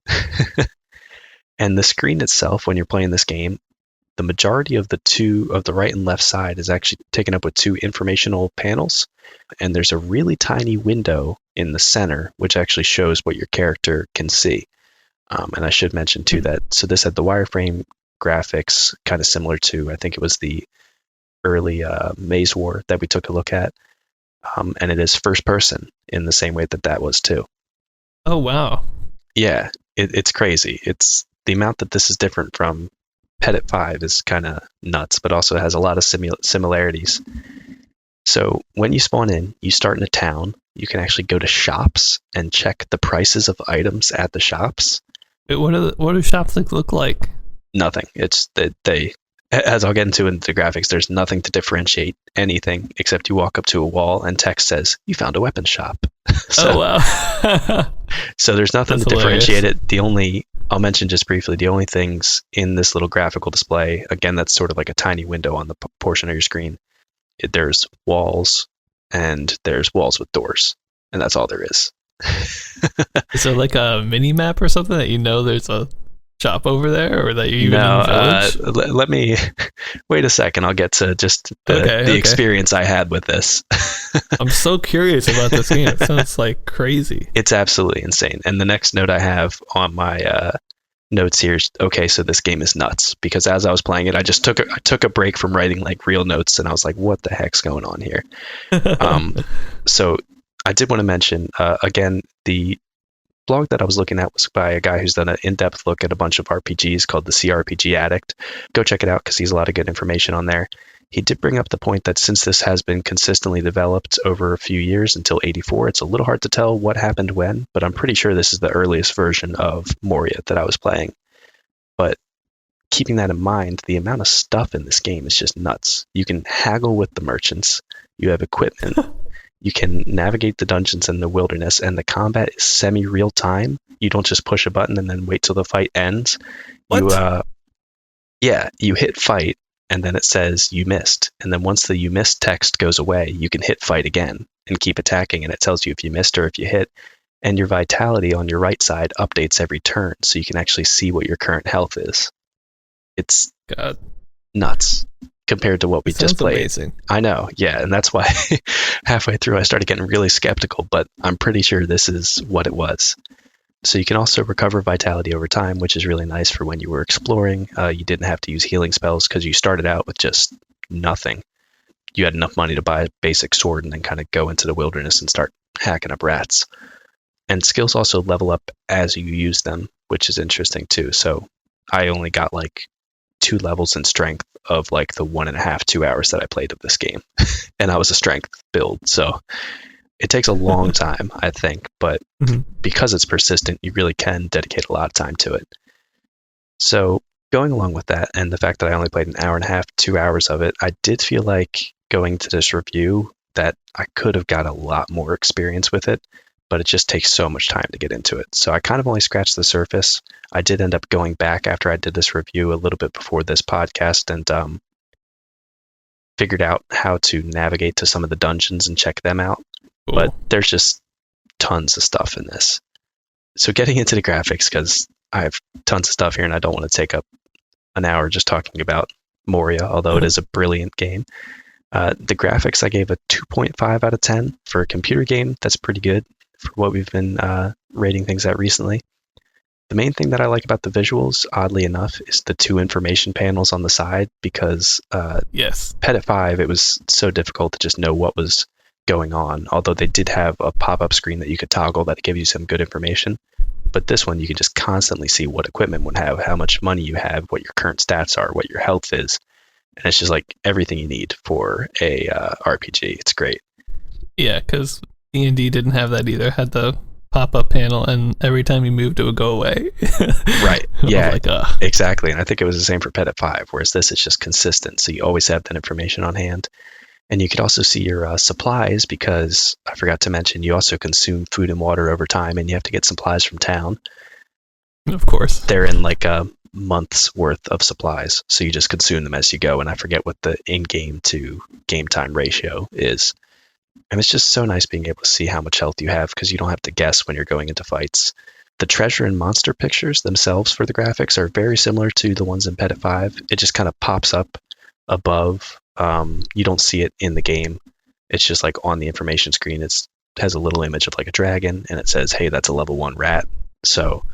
And the screen itself, when you're playing this game, the majority of the right and left side is actually taken up with 2 informational panels. And there's a really tiny window in the center, which actually shows what your character can see. And I should mention too that, so this had the wireframe graphics, kind of similar to, I think it was the early Maze War that we took a look at. And it is first person in the same way that was too. Oh, wow. Yeah, it's crazy. It's the amount that this is different from Petit 5 is kind of nuts, but also has a lot of similarities. So when you spawn in, you start in a town. You can actually go to shops and check the prices of items at the shops. Wait, what do shops look like? Nothing. It's they as I'll get into in the graphics, there's nothing to differentiate anything except you walk up to a wall and text says, "You found a weapon shop." Oh, wow. So there's nothing That's to differentiate hilarious. it. I'll mention just briefly, the only things in this little graphical display, again, that's sort of like a tiny window on the portion of your screen. There's walls and there's walls with doors, and that's all there is. Is there like a mini map or something that there's a shop over there, or that you're even in the village? Let me wait a second. I'll get to just the experience I had with this. I'm so curious about this game. It sounds like crazy. It's absolutely insane. And the next note I have on my notes here is, okay, so this game is nuts, because as I was playing it, I took a break from writing like real notes, and I was like, what the heck's going on here? So I did want to mention, again, the blog that I was looking at was by a guy who's done an in-depth look at a bunch of RPGs called the CRPG Addict. Go check it out because he's a lot of good information on there. He did bring up the point that since this has been consistently developed over a few years until 84, it's a little hard to tell what happened when, but I'm pretty sure this is the earliest version of Moria that I was playing. But keeping that in mind, the amount of stuff in this game is just nuts. You can haggle with the merchants. You have equipment. You can navigate the dungeons in the wilderness, and the combat is semi-real time. You don't just push a button and then wait till the fight ends. What? You hit fight, and then it says you missed. And then once the you missed text goes away, you can hit fight again and keep attacking, and it tells you if you missed or if you hit. And your vitality on your right side updates every turn, so you can actually see what your current health is. It's nuts compared to what we just played. Amazing. I know, yeah, and that's why halfway through I started getting really skeptical, but I'm pretty sure this is what it was. So you can also recover vitality over time, which is really nice for when you were exploring. You didn't have to use healing spells because you started out with just nothing. You had enough money to buy a basic sword and then kind of go into the wilderness and start hacking up rats. And skills also level up as you use them, which is interesting too. So I only got like 2 levels in strength of like the 1.5, 2 hours that I played of this game. And I was a strength build. So it takes a long time, I think, but because it's persistent, you really can dedicate a lot of time to it. So going along with that, and the fact that I only played 1.5 hours, 2 hours of it, I did feel like going to this review that I could have got a lot more experience with it. but it just takes so much time to get into it. So I kind of only scratched the surface. I did end up going back after I did this review a little bit before this podcast and figured out how to navigate to some of the dungeons and check them out. Cool. But there's just tons of stuff in this. So getting into the graphics, because I have tons of stuff here and I don't want to take up an hour just talking about Moria, although it is a brilliant game. The graphics, I gave a 2.5 out of 10. For a computer game, that's pretty good for what we've been rating things at recently. The main thing that I like about the visuals, oddly enough, is the 2 information panels on the side, because yes, Petit 5, it was so difficult to just know what was going on, although they did have a pop-up screen that you could toggle that gave you some good information. But this one, you can just constantly see what equipment would have, how much money you have, what your current stats are, what your health is. And it's just like everything you need for a RPG. It's great. Yeah, because E&D didn't have that either. Had the pop-up panel, and every time you moved, it would go away. Right. Yeah, like, exactly. And I think it was the same for Petit 5, whereas this is just consistent. So you always have that information on hand. And you could also see your supplies, because I forgot to mention, you also consume food and water over time, and you have to get supplies from town. Of course. They're in like a month's worth of supplies, so you just consume them as you go. And I forget what the in-game to game time ratio is. And it's just so nice being able to see how much health you have, because you don't have to guess when you're going into fights. The treasure and monster pictures themselves for the graphics are very similar to the ones in Petit 5. It just kind of pops up above. You don't see it in the game. It's just like on the information screen. It has a little image of like a dragon, and it says, hey, that's a level 1 rat. So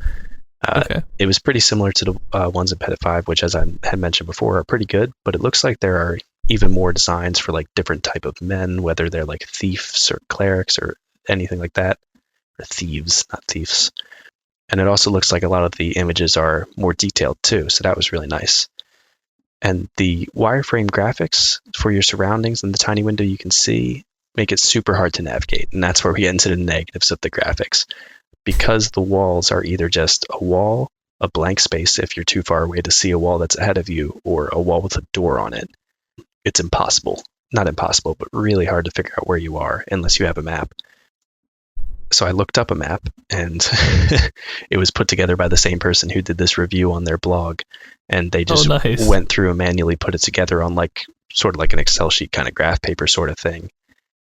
it was pretty similar to the ones in Petit 5, which, as I had mentioned before, are pretty good. But it looks like there are even more designs for like different type of men, whether they're like thieves or clerics or anything like that. Or thieves, not thieves. And it also looks like a lot of the images are more detailed too. So that was really nice. And the wireframe graphics for your surroundings and the tiny window you can see make it super hard to navigate. And that's where we get into the negatives of the graphics. Because the walls are either just a wall, a blank space if you're too far away to see a wall that's ahead of you, or a wall with a door on it. It's impossible. Not impossible, but really hard to figure out where you are unless you have a map. So I looked up a map, and it was put together by the same person who did this review on their blog. And they just went through and manually put it together on like sort of like an Excel sheet kind of graph paper sort of thing.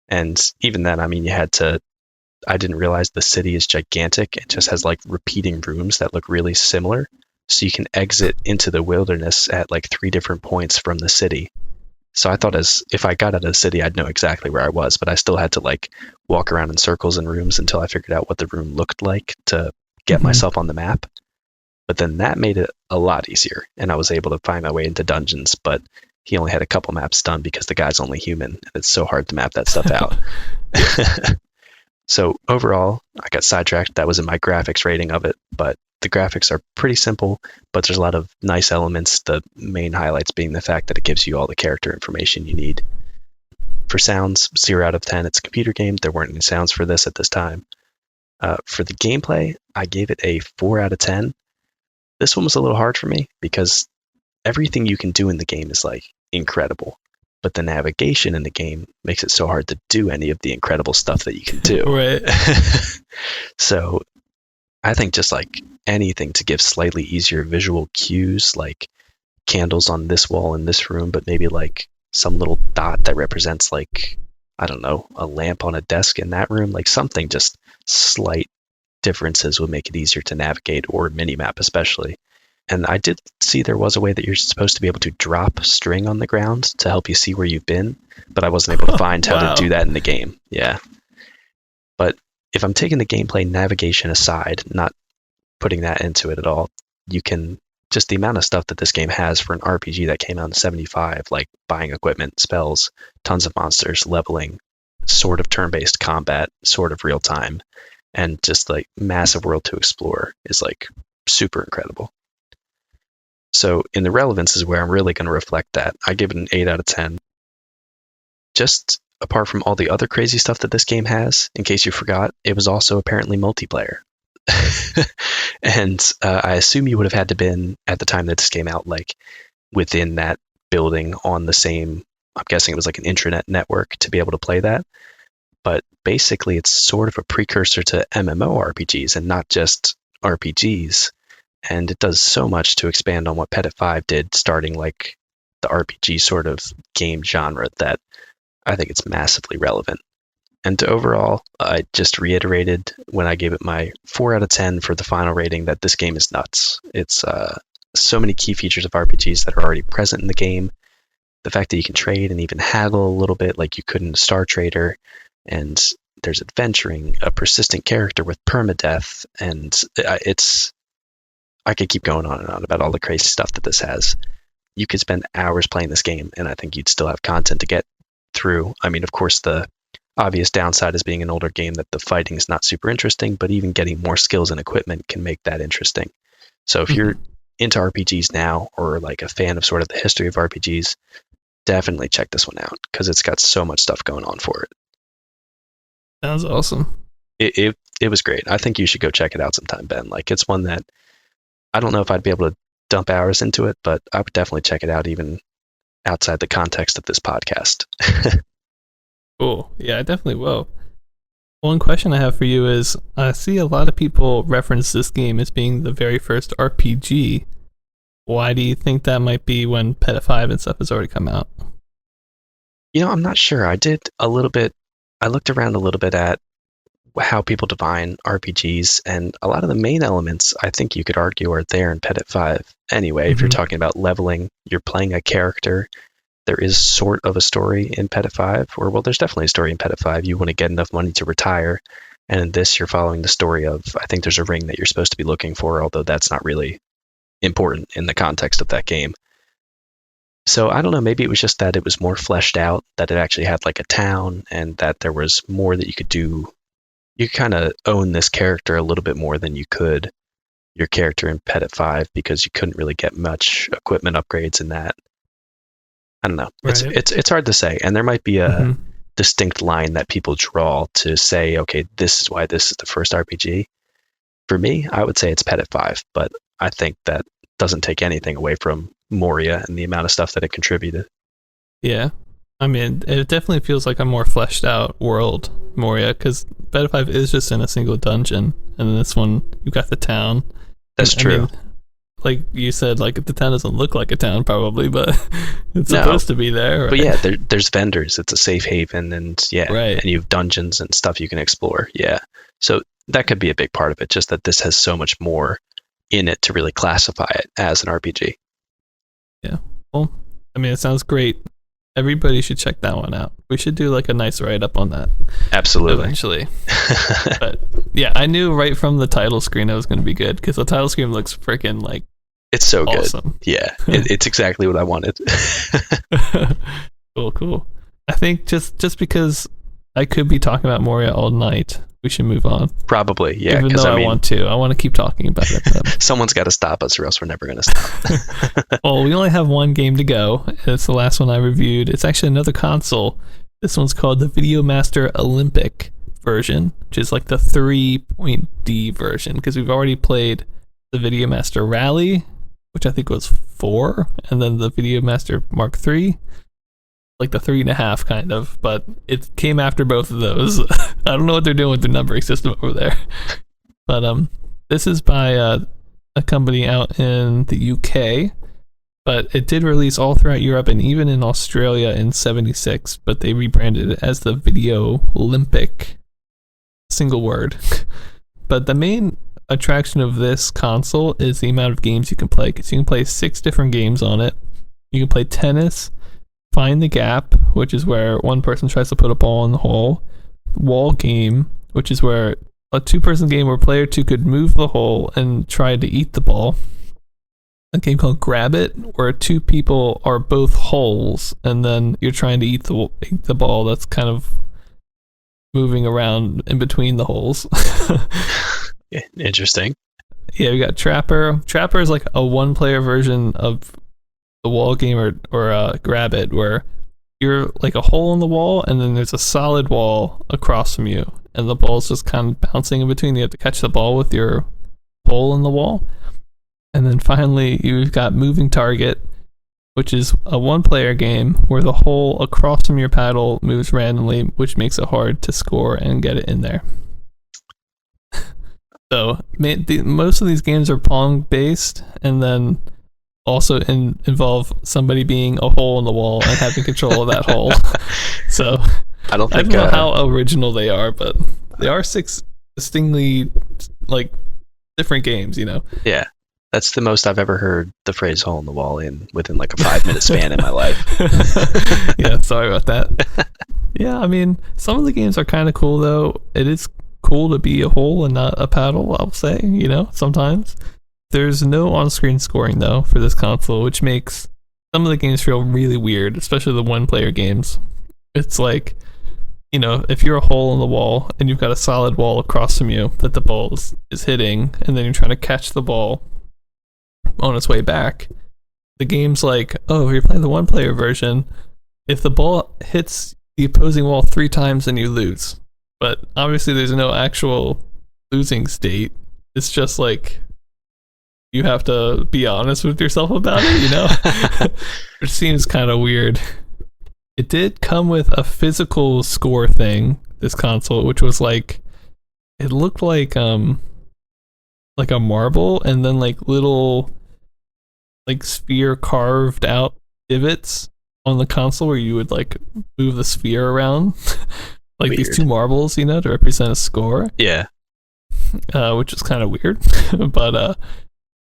And even then, I mean, I didn't realize the city is gigantic. It just has like repeating rooms that look really similar. So you can exit into the wilderness at like 3 different points from the city. So I thought if I got out of the city, I'd know exactly where I was, but I still had to like walk around in circles in rooms until I figured out what the room looked like to get myself on the map. But then that made it a lot easier, and I was able to find my way into dungeons, but he only had a couple maps done because the guy's only human, and it's so hard to map that stuff out. So overall, I got sidetracked. That was in my graphics rating of it, but the graphics are pretty simple, but there's a lot of nice elements, the main highlights being the fact that it gives you all the character information you need. For sounds, 0 out of 10. It's a computer game. There weren't any sounds for this at this time. For the gameplay, I gave it a 4 out of 10. This one was a little hard for me because everything you can do in the game is like incredible, but the navigation in the game makes it so hard to do any of the incredible stuff that you can do. Right. So I think just like anything to give slightly easier visual cues, like candles on this wall in this room, but maybe like some little dot that represents like, I don't know, a lamp on a desk in that room, like something, just slight differences would make it easier to navigate, or minimap especially. And I did see there was a way that you're supposed to be able to drop string on the ground to help you see where you've been, but I wasn't able to find how to do that in the game. Yeah. But if I'm taking the gameplay navigation aside, not putting that into it at all, you can just the amount of stuff that this game has for an RPG that came out in 75, like buying equipment, spells, tons of monsters, leveling, sort of turn-based combat, sort of real time, and just like massive world to explore is like super incredible. So in the relevance is where I'm really going to reflect that. I give it an 8 out of 10. Just apart from all the other crazy stuff that this game has, in case you forgot, it was also apparently multiplayer. And I assume you would have had to been, at the time that this came out, like within that building on the same, I'm guessing it was like an intranet network to be able to play that. but basically it's sort of a precursor to MMORPGs and not just RPGs. And it does so much to expand on what Petit 5 did, starting like the RPG sort of game genre, that I think it's massively relevant. And overall, I just reiterated when I gave it my 4 out of 10 for the final rating that this game is nuts. It's so many key features of RPGs that are already present in the game. The fact that you can trade and even haggle a little bit like you could in Star Trader, and there's adventuring, a persistent character with permadeath, and I could keep going on and on about all the crazy stuff that this has. You could spend hours playing this game, and I think you'd still have content to get through. I mean, of course, the obvious downside is being an older game that the fighting is not super interesting, but even getting more skills and equipment can make that interesting. So if you're into RPGs now, or like a fan of sort of the history of RPGs, definitely check this one out because it's got so much stuff going on for it. Sounds awesome. It was great. I think you should go check it out sometime, Ben. Like, it's one that I don't know if I'd be able to dump hours into it, but I would definitely check it out even outside the context of this podcast. Cool. Yeah, I definitely will. One question I have for you is, I see a lot of people reference this game as being the very first RPG. Why do you think that might be when Petit 5 and stuff has already come out? I'm not sure. I looked around a little bit at how people define RPGs, and a lot of the main elements I think you could argue are there in Petit 5. Anyway, if you're talking about leveling, you're playing a character. There is sort of a story in Petit 5, or well, there's definitely a story in Petit 5. You want to get enough money to retire, and in this you're following the story of, I think there's a ring that you're supposed to be looking for, although that's not really important in the context of that game. So I don't know, maybe it was just that it was more fleshed out, that it actually had like a town, and that there was more that you could do. You kind of own this character a little bit more than you could your character in Petit 5, because you couldn't really get much equipment upgrades in that. I don't know. Right. It's hard to say, and there might be a distinct line that people draw to say, okay, this is why this is the first RPG. For me, I would say it's Petit 5, but I think that doesn't take anything away from Moria and the amount of stuff that it contributed. Yeah. I mean, it definitely feels like a more fleshed out world, Moria, because Petit 5 is just in a single dungeon, and then this one, you got the town. That's true. I mean, like you said, like the town doesn't look like a town probably, but it's supposed to be there. Right? But yeah, there's vendors. It's a safe haven, and right. And you have dungeons and stuff you can explore. Yeah. So that could be a big part of it, just that this has so much more in it to really classify it as an RPG. Yeah. Well, I mean, it sounds great. Everybody should check that one out. We should do like a nice write-up on that. Absolutely. Eventually. But yeah, I knew right from the title screen it was going to be good, because the title screen looks freaking like it's so awesome. Good. Yeah, it's exactly what I wanted. Cool. I think just because I could be talking about Moria all night, we should move on. Probably, yeah. Even though I want to keep talking about it. Someone's got to stop us, or else we're never going to stop. Well, we only have one game to go. It's the last one I reviewed. It's actually another console. This one's called the VideoMaster Olympic version, which is like the 3.D version, because we've already played the VideoMaster Rally, which I think was 4, and then the VideoMaster Mark III, like the 3.5 kind of, but it came after both of those. I don't know what they're doing with the numbering system over there. But this is by a company out in the UK, but it did release all throughout Europe and even in Australia in 76, but they rebranded it as the Video Olympic, single word. But the main attraction of this console is the amount of games you can play, because you can play 6 different games on it. You can play tennis, Find the Gap, which is where one person tries to put a ball in the hole, Wall Game, which is where a 2-person game where player 2 could move the hole and try to eat the ball, a game called Grab It, where 2 people are both holes and then you're trying to eat the ball that's kind of moving around in between the holes. Interesting. Yeah, we got Trapper. Trapper is like a 1-player version of the Wall Game or Grab It, where you're like a hole in the wall and then there's a solid wall across from you, and the ball's just kind of bouncing in between. You have to catch the ball with your hole in the wall. And then finally, you've got Moving Target, which is a one-player game where the hole across from your paddle moves randomly, which makes it hard to score and get it in there. So most of these games are Pong-based, and then also involve somebody being a hole in the wall and having control of that hole. So I don't know how original they are, but they are 6 distinctly like different games, you know? Yeah. That's the most I've ever heard the phrase hole in the wall within like a 5-minute span in my life. Yeah, sorry about that. Yeah, I mean, some of the games are kind of cool though. It is cool to be a hole and not a paddle, I'll say, you know, sometimes. There's no on-screen scoring though for this console, which makes some of the games feel really weird, especially the one-player games. It's like, you know, if you're a hole in the wall and you've got a solid wall across from you that the ball is hitting, and then you're trying to catch the ball on its way back, the game's like, oh, if you're playing the one-player version, if the ball hits the opposing wall 3 times, then you lose. But obviously there's no actual losing state. It's just like you have to be honest with yourself about it, you know? Which seems kind of weird. It did come with a physical score thing, this console, which was like, it looked like a marble, and then like little like sphere carved out divots on the console where you would like move the sphere around. Like weird. These 2 marbles, you know, to represent a score. Yeah. Which is kind of weird. But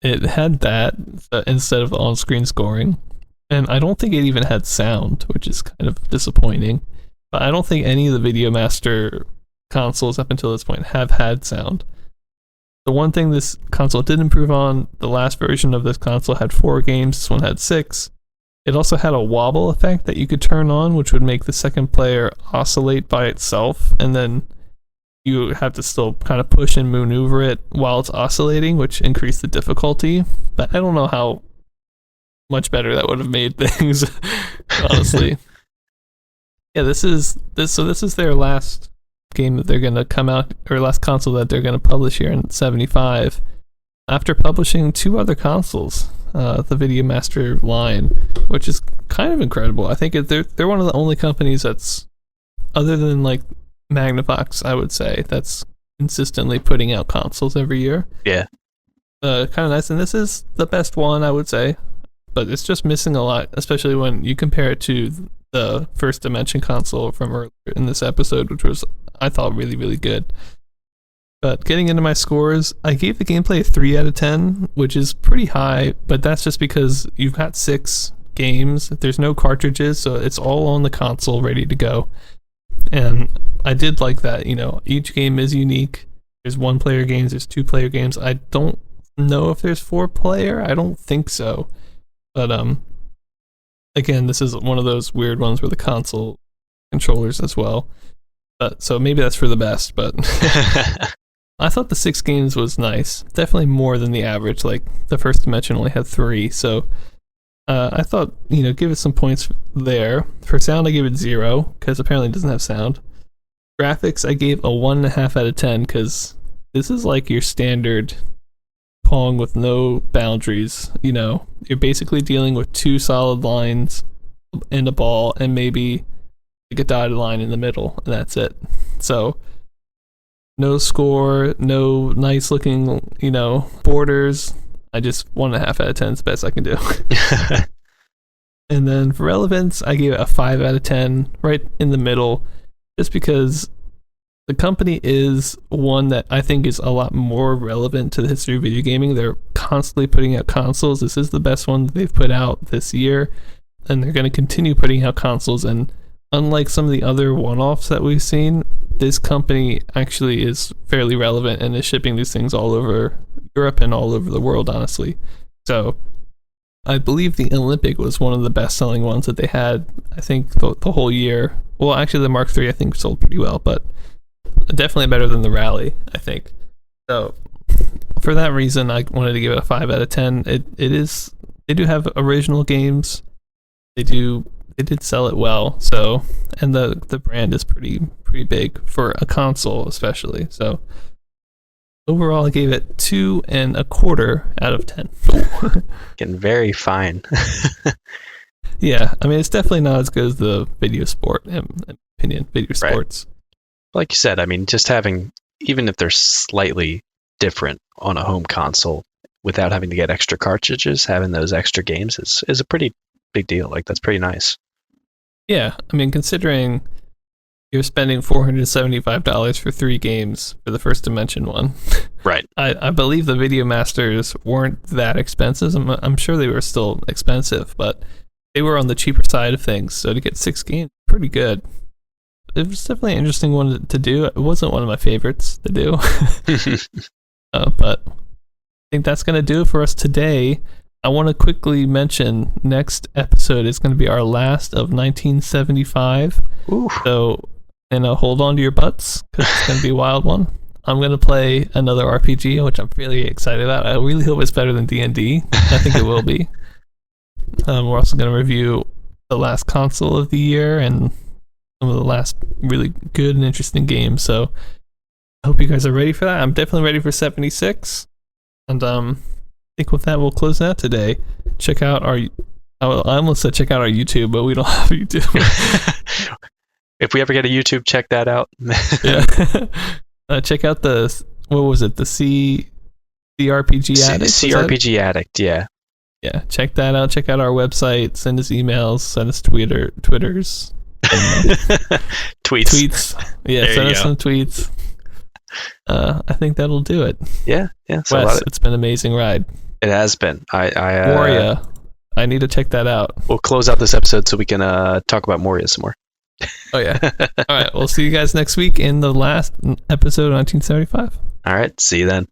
it had that instead of on-screen scoring. And I don't think it even had sound, which is kind of disappointing. But I don't think any of the VideoMaster consoles up until this point have had sound. The one thing this console did improve on, the last version of this console had 4 games, this one had 6. It also had a wobble effect that you could turn on, which would make the second player oscillate by itself, and then you have to still kind of push and maneuver it while it's oscillating, which increased the difficulty. But I don't know how much better that would have made things, honestly. Yeah, this is their last game that they're going to come out, or last console that they're going to publish here in 75, after publishing 2 other consoles, the VideoMaster line, which is kind of incredible. I think they're one of the only companies that's, other than like Magnavox, I would say, that's consistently putting out consoles every year. Yeah. Kind of nice, and this is the best one, I would say, but it's just missing a lot, especially when you compare it to the First Dimension console from earlier in this episode, which was, I thought, really, really good. But getting into my scores, I gave the gameplay a 3 out of 10, which is pretty high, but that's just because you've got 6 games. There's no cartridges, so it's all on the console ready to go. And I did like that, you know, each game is unique. There's 1-player games, there's 2-player games. I don't know if there's 4-player. I don't think so. But again, this is one of those weird ones where the console controllers as well. But so maybe that's for the best, but I thought the 6 games was nice. Definitely more than the average. Like the First Dimension only had 3, so I thought, you know, give it some points there. For sound, I gave it 0 because apparently it doesn't have sound. Graphics, I gave a 1.5 out of 10 because this is like your standard Pong with no boundaries. You know, you're basically dealing with 2 solid lines and a ball, and maybe like a dotted line in the middle, and that's it. So no score, no nice looking, you know, borders. I just 1.5 out of 10 is the best I can do. And then for relevance, I gave it a 5 out of 10, right in the middle, just because the company is one that I think is a lot more relevant to the history of video gaming. They're constantly putting out consoles. This is the best one that they've put out this year, and they're going to continue putting out consoles. And unlike some of the other one-offs that we've seen, this company actually is fairly relevant and is shipping these things all over Europe and all over the world, honestly. So I believe the Olympic was one of the best-selling ones that they had, I think, the whole year. Well, actually, the Mark III, I think, sold pretty well, but definitely better than the Rally, I think. So for that reason, I wanted to give it a 5 out of 10. It is, they do have original games. They did sell it well, so, and the brand is pretty big for a console, especially. So overall, I gave it 2.25 out of 10. Getting very fine. Yeah, I mean, it's definitely not as good as the video sport, in my opinion, video sports. Like you said, I mean, just having, even if they're slightly different on a home console, without having to get extra cartridges, having those extra games is a pretty big deal. Like, that's pretty nice. Yeah, I mean, considering you're spending $475 for 3 games for the First Dimension one. Right. I believe the VideoMasters weren't that expensive. I'm sure they were still expensive, but they were on the cheaper side of things. So to get 6 games, pretty good. It was definitely an interesting one to do. It wasn't one of my favorites to do. But I think that's going to do it for us today. I want to quickly mention next episode is going to be our last of 1975. Ooh. So, hold on to your butts because it's going to be a wild one. I'm going to play another RPG, which I'm really excited about. I really hope it's better than D&D. I think it will be. We're also going to review the last console of the year and some of the last really good and interesting games. So I hope you guys are ready for that. I'm definitely ready for 76. And I think with that, we'll close out today. Check out I almost said check out our YouTube, but we don't have a YouTube. If we ever get a YouTube, check that out. Yeah. Check out what was it? The CRPG Addict? CRPG Addict, yeah. Yeah, check that out. Check out our website. Send us emails. Send us Twitters. Tweets. Yeah, send us some tweets. I think that'll do it. Yeah. So Wes, it's been an amazing ride. It has been. Moria. I need to check that out. We'll close out this episode so we can talk about Moria some more. Oh, yeah. All right. We'll see you guys next week in the last episode of 1975. All right. See you then.